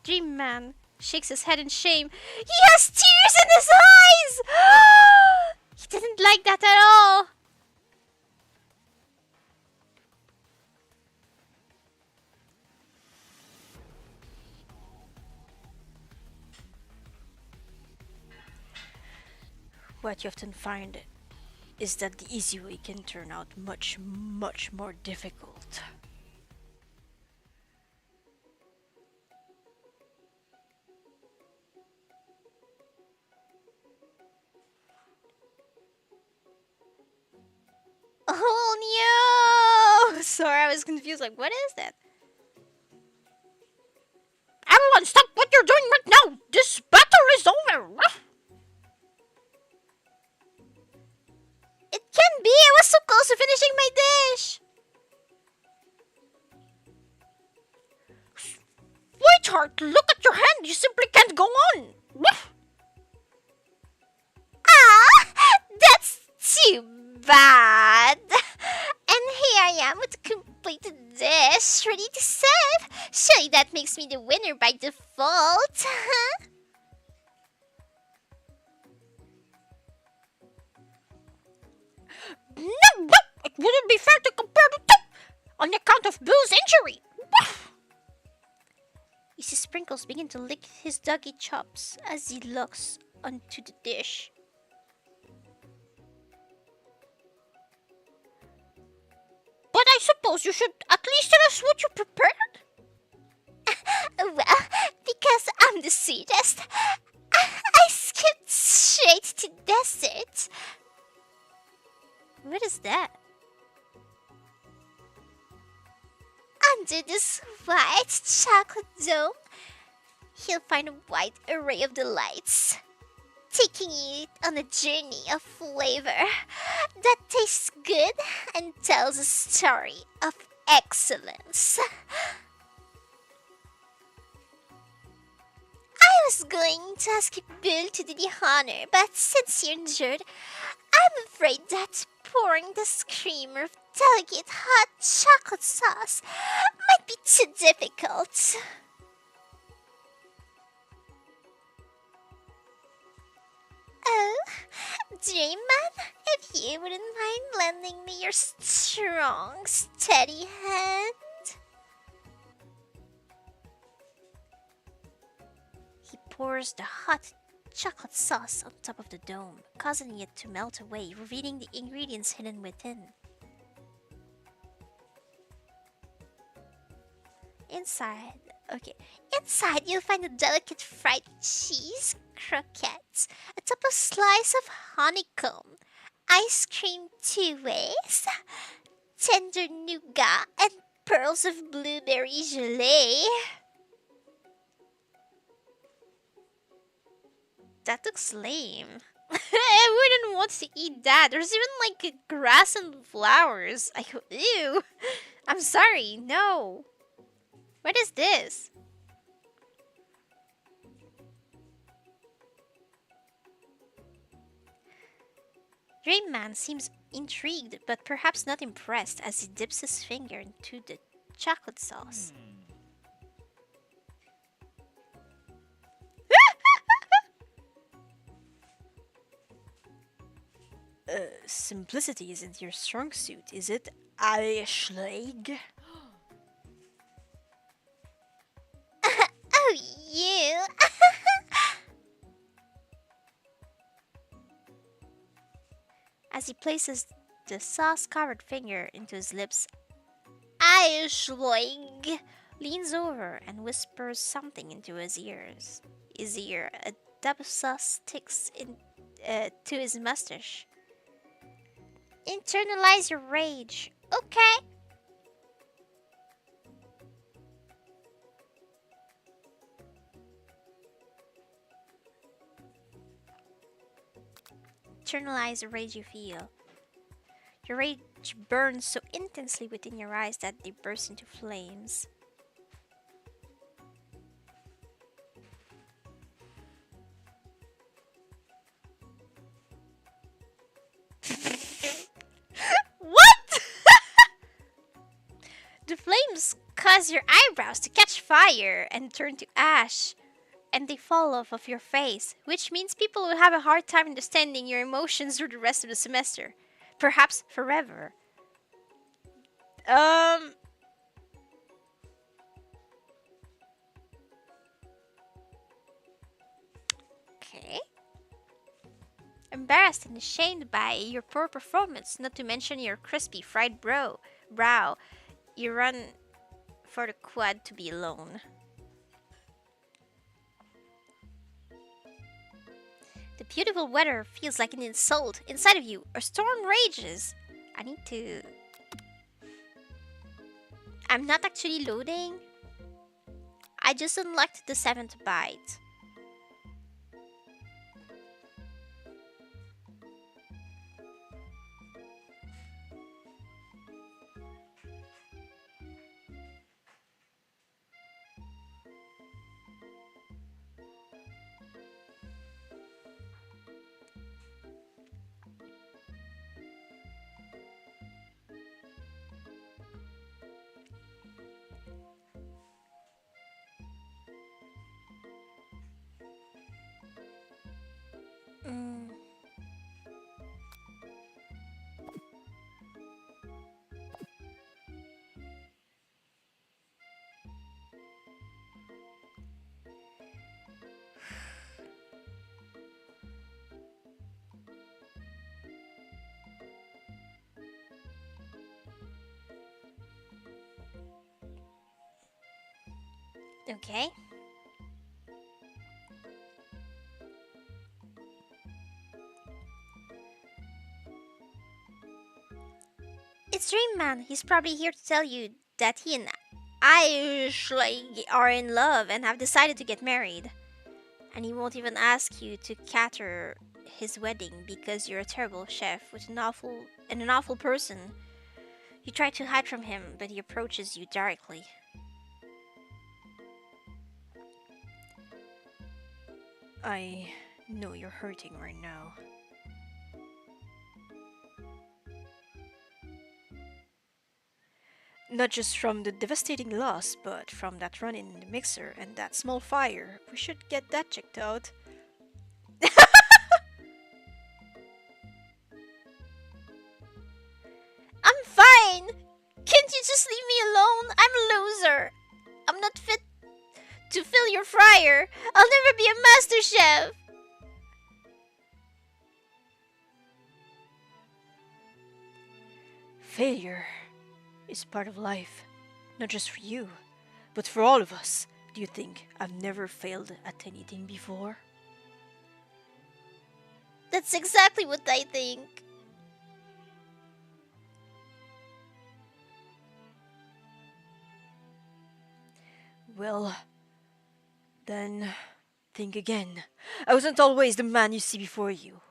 Dream Man shakes his head in shame. He has tears in his eyes! He didn't like that at all. What you often find is that the easy way can turn out much, much more difficult. Oh no! Sorry, I was confused. Like, what is that? Everyone, stop what you're doing right now! This battle is over! It can be! I was so close to finishing my dish! Sweetheart, look at your hand! You simply can't go on! Ah! That's too bad! And here I am with a completed dish, ready to serve! Surely that makes me the winner by default! No, it wouldn't be fair to compare the two on account of Boo's injury. You see Sprinkles begin to lick his doggy chops as he looks onto the dish. But I suppose you should at least tell us what you prepared? Well, because I'm the sweetest, I skipped straight to dessert. What is that? Under this white chocolate dome, you'll find a wide array of delights, taking you on a journey of flavor that tastes good and tells a story of excellence. I was going to ask Bill to do the honor, but since you're injured, I'm afraid that pouring this creamer of delicate hot chocolate sauce might be too difficult. Oh, Dream Man, if you wouldn't mind lending me your strong, steady hand. He pours the hot chocolate sauce on top of the dome, causing it to melt away, revealing the ingredients hidden within. Inside you'll find a delicate fried cheese croquettes, atop a slice of honeycomb, ice cream two ways, tender nougat, and pearls of blueberry gelée. That looks lame. I wouldn't want to eat that. There's even like grass and flowers. Ew. I'm sorry. No. What is this? Dream Man seems intrigued, but perhaps not impressed as he dips his finger into the chocolate sauce. Simplicity isn't your strong suit, is it, ILYCS? Oh, you! As he places the sauce-covered finger into his lips, ILYCS leans over and whispers something into his ears. A dab of sauce sticks to his mustache. Internalize your rage. Okay. Internalize the rage you feel. Your rage burns so intensely within your eyes that they burst into flames. The flames cause your eyebrows to catch fire and turn to ash, and they fall off of your face, which means people will have a hard time understanding your emotions through the rest of the semester. Perhaps forever. Um. Okay. Embarrassed and ashamed by your poor performance, not to mention your crispy fried brow. You run for the quad to be alone. The beautiful weather feels like an insult inside of you. A storm rages. I need to. I'm not actually loading. I just unlocked the 7th byte. Mm. Okay. It's Dream Man. He's probably here to tell you that he and I are in love and have decided to get married. And he won't even ask you to cater his wedding because you're a terrible chef with an awful person. You try to hide from him, but he approaches you directly. I know you're hurting right now. Not just from the devastating loss, but from that run in the mixer and that small fire. We should get that checked out. I'm fine! Can't you just leave me alone? I'm a loser. I'm not fit to fill your fryer. I'll never be a master chef. Failure is part of life, not just for you, but for all of us. Do you think I've never failed at anything before? That's exactly what I think. Well, then think again. I wasn't always the man you see before you.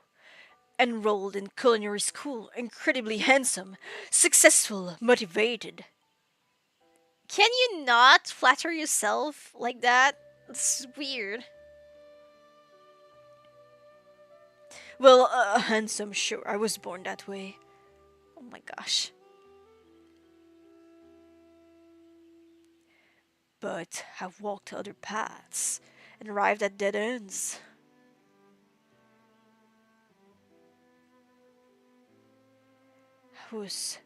Enrolled in culinary school, incredibly handsome, successful, motivated. Can you not flatter yourself like that? It's weird. Well, handsome, sure, I was born that way. Oh my gosh. But have walked other paths and arrived at dead ends. I was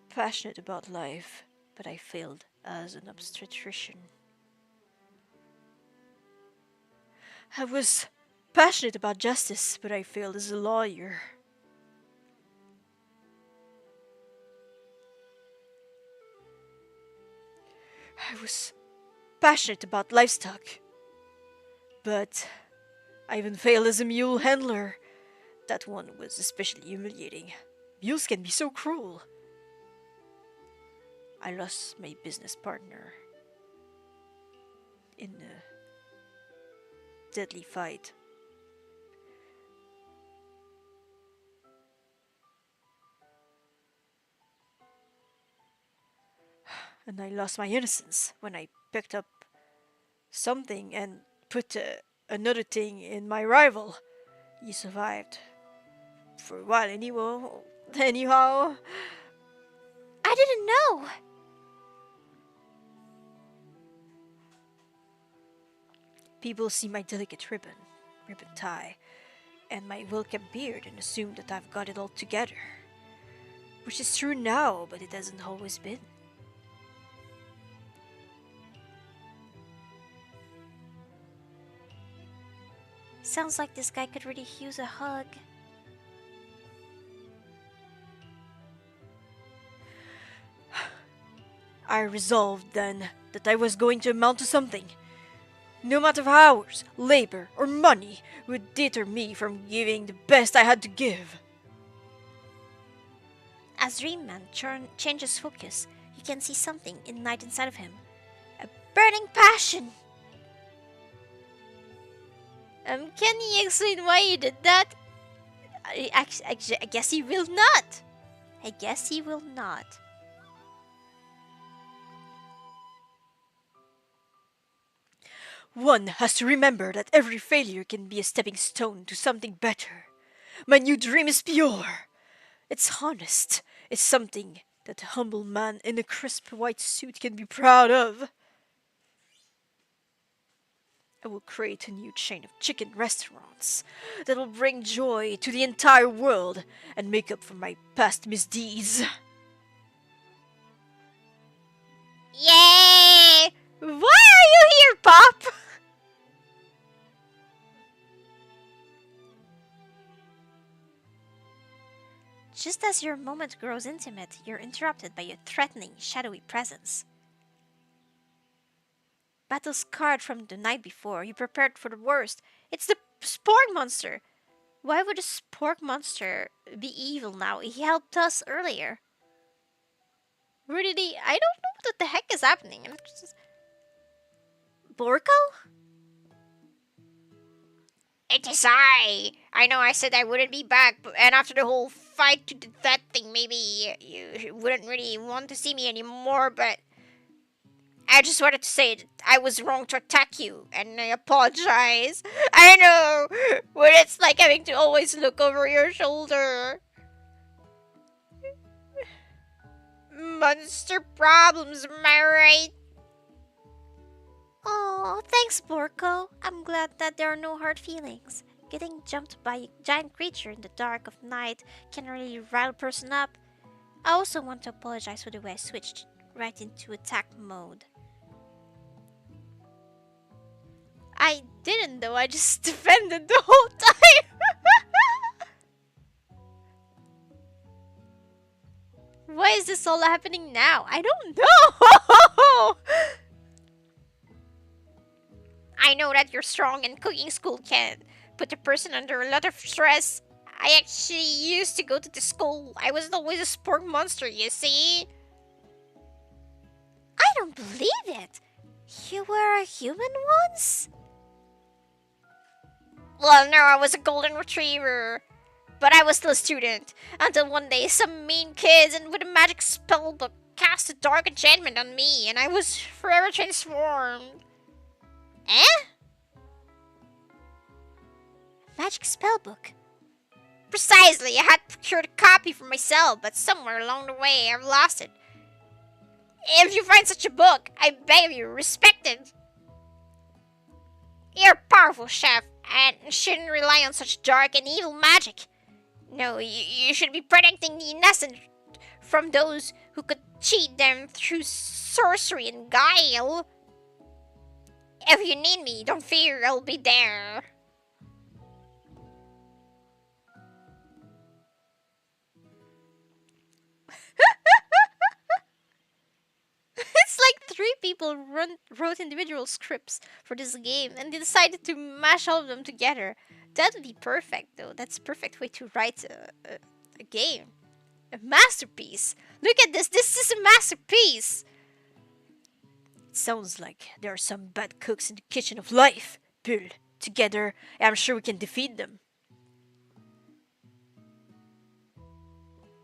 passionate about life, but I failed as an obstetrician. I was passionate about justice, but I failed as a lawyer. I was passionate about livestock, but I even failed as a mule handler. That one was especially humiliating. Mules can be so cruel. I lost my business partner in a deadly fight. And I lost my innocence when I picked up something and put another thing in my rival. He survived. For a while, anyhow. I didn't know. People see my delicate ribbon tie, and my well-kept beard and assume that I've got it all together. Which is true now, but it hasn't always been. Sounds like this guy could really use a hug. I resolved then that I was going to amount to something. No matter how hours, labor, or money would deter me from giving the best I had to give. As Dreamman changes focus, you can see something ignite inside of him. A burning passion! Can he explain why he did that? I guess he will not. I guess he will not. One has to remember that every failure can be a stepping stone to something better. My new dream is pure. It's honest. It's something that a humble man in a crisp white suit can be proud of. I will create a new chain of chicken restaurants that will bring joy to the entire world and make up for my past misdeeds. Yay! Why are you here, Pop? Just as your moment grows intimate, you're interrupted by a threatening, shadowy presence. Battle scarred from the night before, you prepared for the worst. It's the spork monster! Why would a spork monster be evil now? He helped us earlier. Really? I don't know what the heck is happening. Borko? It is I! I know I said I wouldn't be back, and after the whole fight to that thing, maybe you wouldn't really want to see me anymore, but I just wanted to say that I was wrong to attack you, and I apologize. I know, but it's like having to always look over your shoulder. Monster problems, am I right? Oh, thanks, Borko. I'm glad that there are no hard feelings. Getting jumped by a giant creature in the dark of night can really rile a person up. I also want to apologize for the way I switched right into attack mode. I didn't though, I just defended the whole time. Why is this all happening now? I don't know. I know that you're strong and cooking school can put a person under a lot of stress. I actually used to go to the school. I was always a spork monster, you see? I don't believe it. You were a human once? Well, no, I was a golden retriever. But I was still a student. Until one day, some mean kids and with a magic spell book cast a dark enchantment on me, and I was forever transformed. Eh? Magic spellbook. Precisely, I had procured a copy for myself, but somewhere along the way I've lost it. If you find such a book, I beg of you, respect it. You're a powerful chef, and shouldn't rely on such dark and evil magic. No, you should be protecting the innocent from those who could cheat them through sorcery and guile. If you need me, don't fear, I'll be there. It's like 3 people wrote individual scripts for this game and they decided to mash all of them together. That would be perfect, though. That's a perfect way to write a game. A masterpiece. Look at this. This is a masterpiece. It sounds like there are some bad cooks in the kitchen of life. Bull, together, I'm sure we can defeat them.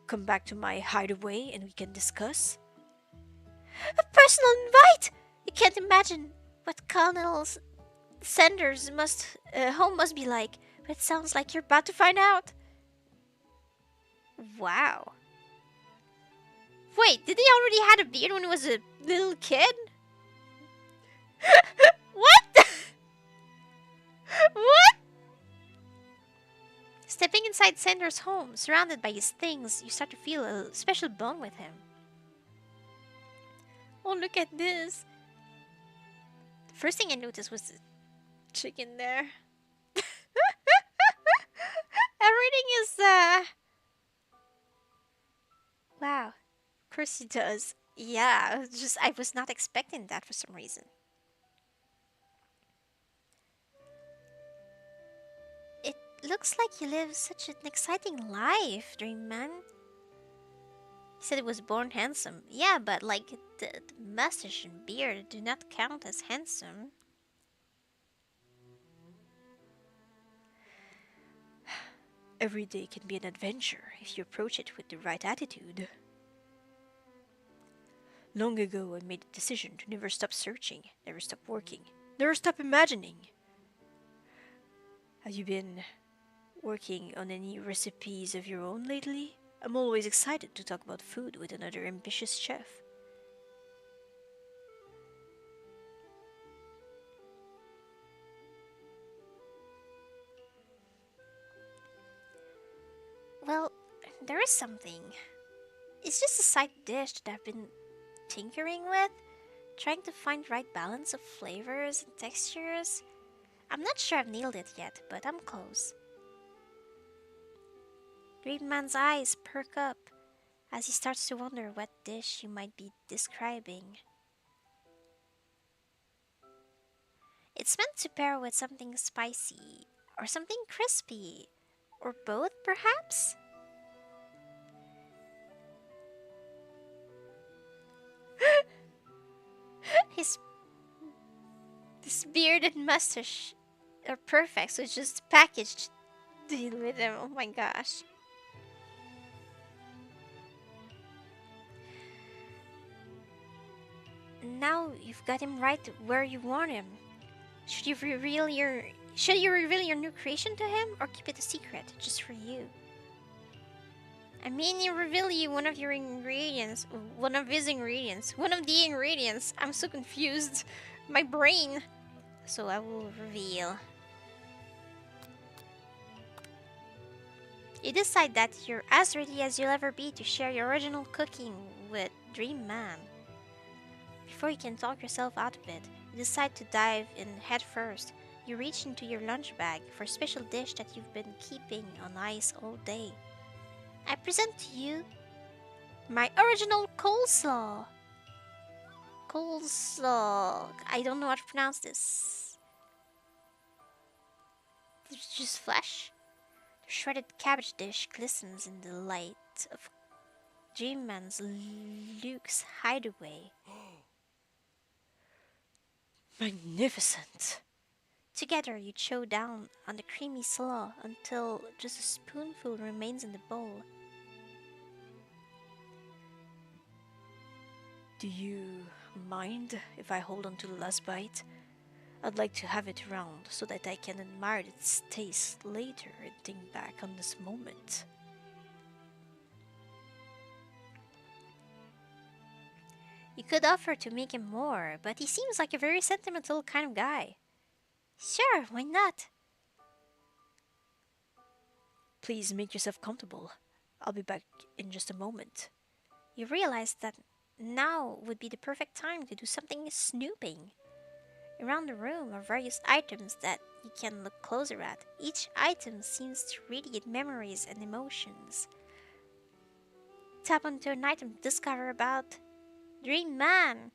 Come back to my hideaway and we can discuss. A personal invite! You can't imagine what Colonel Sanders' home must be like, but it sounds like you're about to find out. Wow. Wait, did he already had a beard when he was a little kid? What? What? Stepping inside Sander's home, surrounded by his things, you start to feel a special bond with him. Oh, look at this. The first thing I noticed was the chicken there. Everything is, wow. Of course he does. Yeah, just I was not expecting that for some reason. It looks like you live such an exciting life, Dream Man. He said he was born handsome. Yeah, but like the mustache and beard do not count as handsome. Every day can be an adventure if you approach it with the right attitude. Long ago, I made a decision to never stop searching, never stop working, never stop imagining. Have you been working on any recipes of your own lately? I'm always excited to talk about food with another ambitious chef. Well, there is something. It's just a side dish that I've been tinkering with, trying to find right balance of flavors and textures. I'm not sure I've nailed it yet, but I'm close. Dream Man's eyes perk up as he starts to wonder what dish you might be describing. It's meant to pair with something spicy, or something crispy, or both perhaps? His this beard and mustache are perfect, so it's just packaged deal with him. Oh my gosh. Now you've got him right where you want him. Should you reveal your new creation to him or keep it a secret just for you? I mean, you reveal you one of your ingredients, one of his ingredients, one of the ingredients. I'm so confused. My brain. So I will reveal. You decide that you're as ready as you'll ever be to share your original cooking with Dream Man. Before you can talk yourself out of it, you decide to dive in head first. You reach into your lunch bag for a special dish that you've been keeping on ice all day. I present to you my original coleslaw. Coleslaw. I don't know how to pronounce this. It's just flesh. The shredded cabbage dish glistens in the light of Dream Man's Luke's hideaway. Magnificent! Together, you chow down on the creamy slaw until just a spoonful remains in the bowl. Do you mind if I hold on to the last bite? I'd like to have it round so that I can admire its taste later and think back on this moment. You could offer to make him more, but he seems like a very sentimental kind of guy. Sure, why not? Please make yourself comfortable. I'll be back in just a moment. You realize that now would be the perfect time to do something snooping. Around the room are various items that you can look closer at. Each item seems to radiate memories and emotions. Tap onto an item to discover about Dream Man.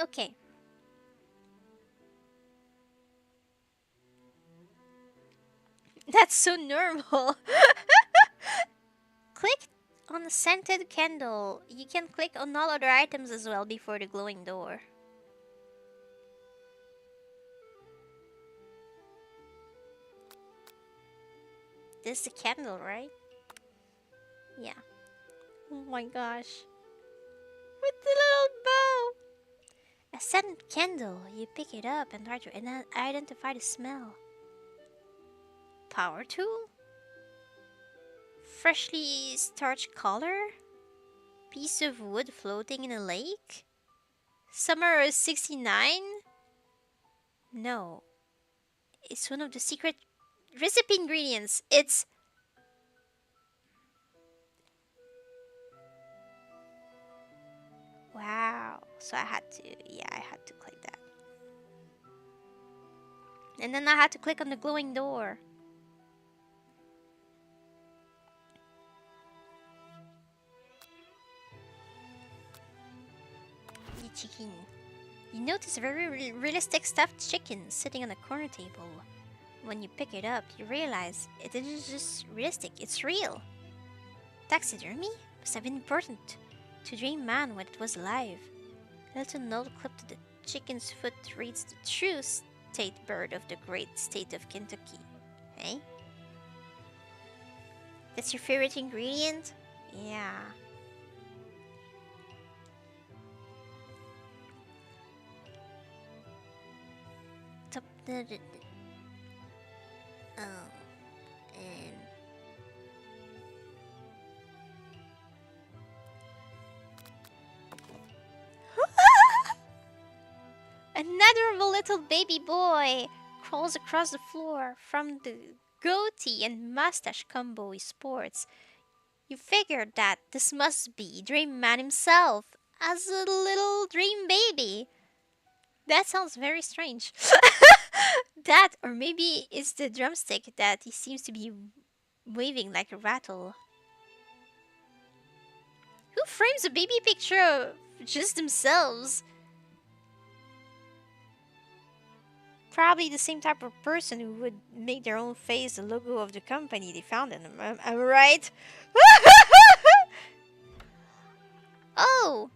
Okay. That's so normal. Click on the scented candle. You can click on all other items as well before the glowing door. This is the candle, right? Yeah. Oh my gosh. With the little bow. A scented candle. You pick it up and try to identify the smell. Power tool? Freshly starched collar? Piece of wood floating in a lake? Summer of 69? No. It's one of the secret recipe ingredients. It's. Wow. So I had to. Yeah, I had to click that. And then I had to click on the glowing door. The chicken. You notice a very realistic stuffed chicken sitting on a corner table. When you pick it up, you realize it isn't just realistic, it's real. Taxidermy must have been important to Dream Man when it was alive. A little note clipped to the chicken's foot reads the true state bird of the great state of Kentucky. Hey? That's your favorite ingredient? Yeah. Top the oh, and another little baby boy crawls across the floor from the goatee and mustache combo he sports. You figured that this must be Dream Man himself as a little dream baby. That sounds very strange. That, or maybe it's the drumstick that he seems to be waving like a rattle. Who frames a baby picture of just themselves? Probably the same type of person who would make their own face the logo of the company they founded. Am I right? Oh!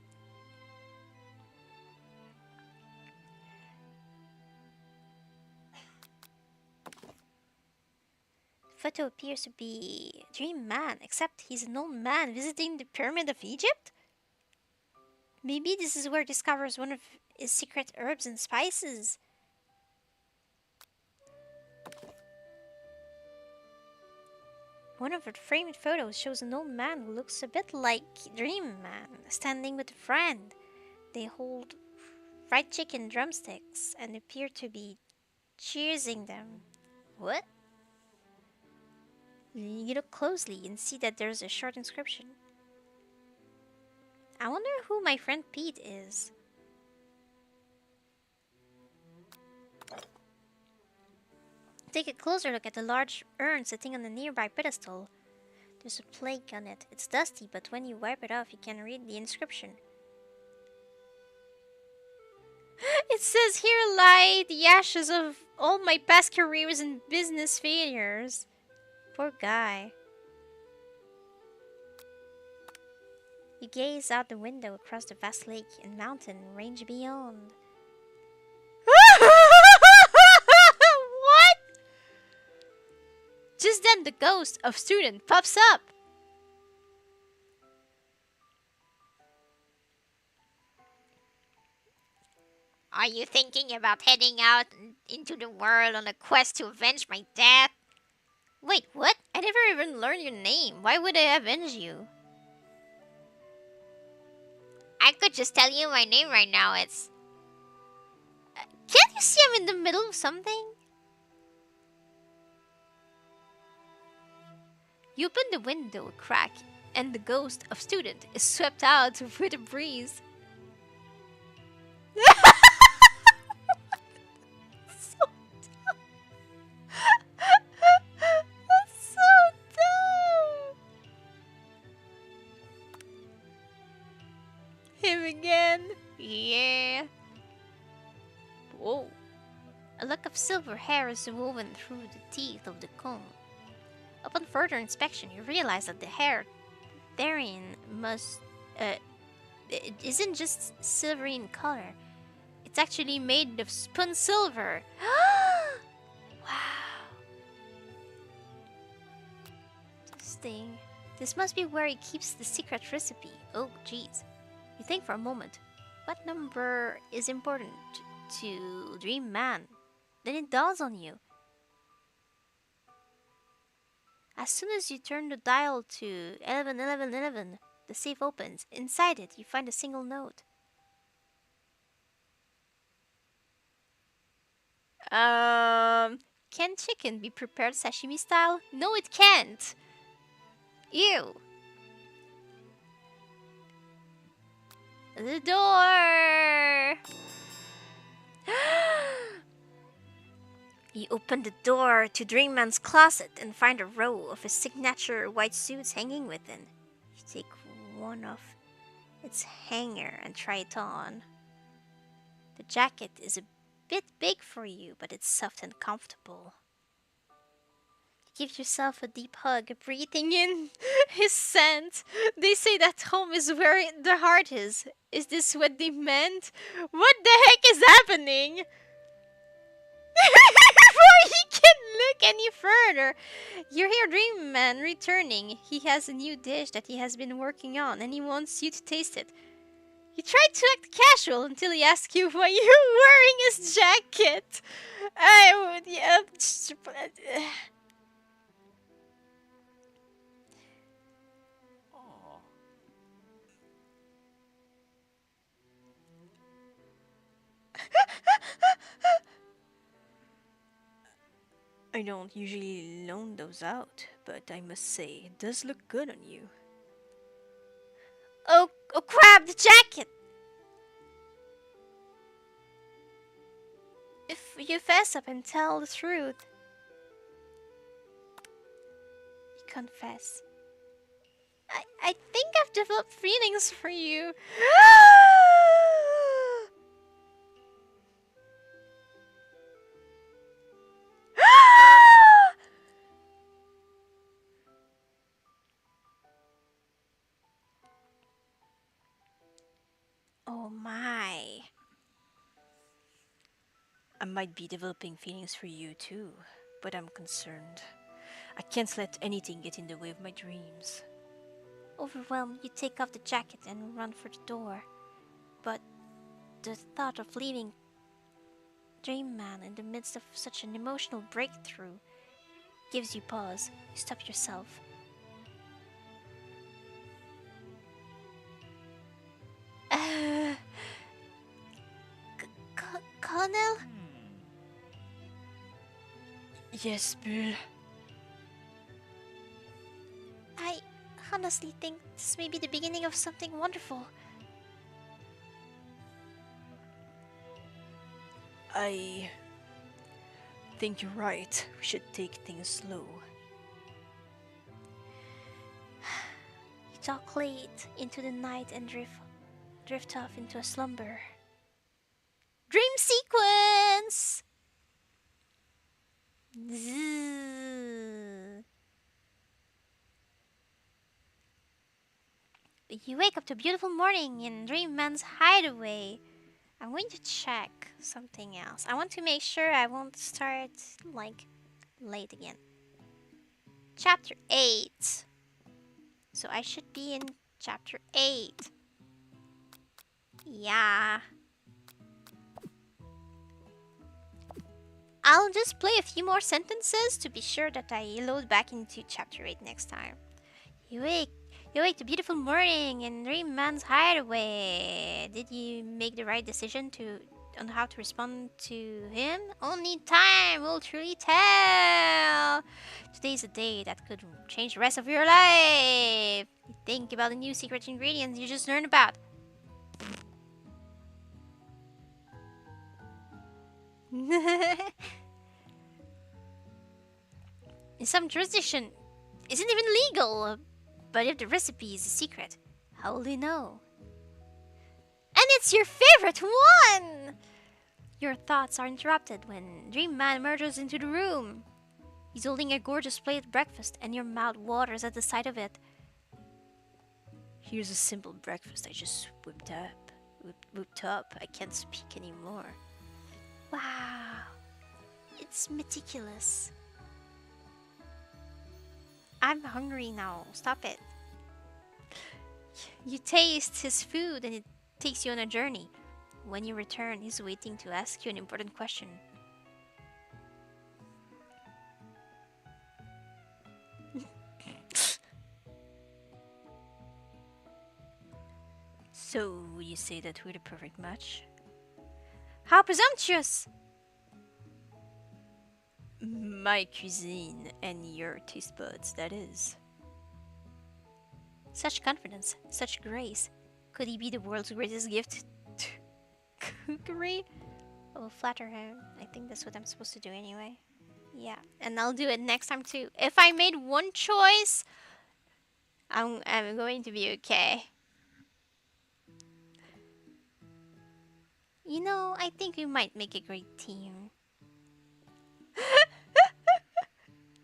The photo appears to be Dream Man, except he's an old man visiting the Pyramid of Egypt? Maybe this is where he discovers one of his secret herbs and spices. One of the framed photos shows an old man who looks a bit like Dream Man, standing with a friend. They hold fried chicken drumsticks and appear to be cheersing them. What? You look closely and see that there's a short inscription. I wonder who my friend Pete is. Take a closer look at the large urn sitting on a nearby pedestal. There's a plague on it. It's dusty, but when you wipe it off, you can read the inscription. It says, "Here lie the ashes of all my past careers and business failures." Poor guy. You gaze out the window across the vast lake and mountain range beyond. What? Just then the ghost of student pops up. Are you thinking about heading out into the world on a quest to avenge my death? Wait, what? I never even learned your name. Why would I avenge you? I could just tell you my name right now. It's... Can't you see I'm in the middle of something? You open the window a crack, and the ghost of student is swept out with a breeze. So dumb. That's so dumb. Him again. Yeah. Whoa. A lock of silver hair is woven through the teeth of the comb. Upon further inspection, you realize that the hair therein it isn't just silvery in color. It's actually made of spun silver. Wow. Interesting. This must be where he keeps the secret recipe. Oh, jeez. You think for a moment. What number is important to Dream Man? Then it dawns on you. As soon as you turn the dial to 111111, the safe opens. Inside it, you find a single note. Can chicken be prepared sashimi style? No, it can't. Ew. The door. You open the door to Dreamman's closet and find a row of his signature white suits hanging within. You take one off its hanger and try it on. The jacket is a bit big for you, but it's soft and comfortable. You give yourself a deep hug, breathing in his scent. They say that home is where the heart is. Is this what they meant? What the heck is happening? Before he can look any further, you hear Dream Man returning. He has a new dish that he has been working on and he wants you to taste it. You try to act casual until he asks you why you're wearing his jacket. I would, yeah. I don't usually loan those out, but I must say, it does look good on you. Oh crap, the jacket! If you fess up and tell the truth, you confess. I think I've developed feelings for you. Oh my. I might be developing feelings for you too, but I'm concerned. I can't let anything get in the way of my dreams. Overwhelmed, you take off the jacket and run for the door. But the thought of leaving Dream Man in the midst of such an emotional breakthrough gives you pause. You stop yourself. Colonel? Yes, Bill. I honestly think this may be the beginning of something wonderful. I think you're right. We should take things slow. You talk late into the night and drift off into a slumber. Dream sequence! Zzz. You wake up to a beautiful morning in Dream Man's hideaway. I'm going to check something else. I want to make sure I won't start like late again. Chapter 8. So I should be in chapter 8. Yeah. I'll just play a few more sentences to be sure that I load back into chapter 8 next time. You wake the beautiful morning in Dream Man's hideaway. Did you make the right decision on how to respond to him? Only time will truly tell. Today's a day that could change the rest of your life. Think about the new secret ingredients you just learned about. In some jurisdiction, isn't even legal. But if the recipe is a secret, how will you know? And it's your favorite one! Your thoughts are interrupted when Dream Man emerges into the room. He's holding a gorgeous plate of breakfast, and your mouth waters at the sight of it. Here's a simple breakfast I just whipped up. I can't speak anymore. Wow. It's meticulous. I'm hungry now. Stop it. You taste his food and it takes you on a journey. When you return, he's waiting to ask you an important question. So, would you say that we're the perfect match? How presumptuous! My cuisine and your taste buds, that is. Such confidence, such grace. Could he be the world's greatest gift to cookery? I will flatter him. I think that's what I'm supposed to do anyway. Yeah, and I'll do it next time too. If I made one choice, I'm going to be okay. You know, I think we might make a great team.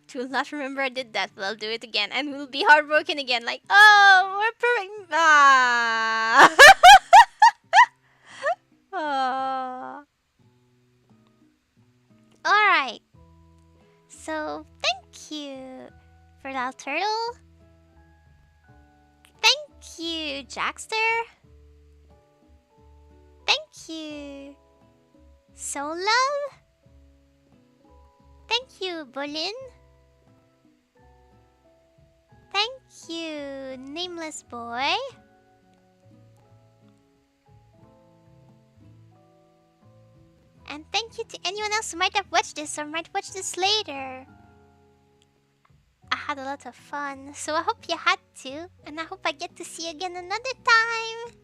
To not remember I did that, but I'll do it again, and we'll be heartbroken again. Like, oh, we're perfect. Ah. Oh. All right. So thank you for that turtle. Thank you, Jackster. Thank you, Soul Love. Thank you, Bolin. Thank you, Nameless Boy. And thank you to anyone else who might have watched this or might watch this later. I had a lot of fun, so I hope you had too, and I hope I get to see you again another time.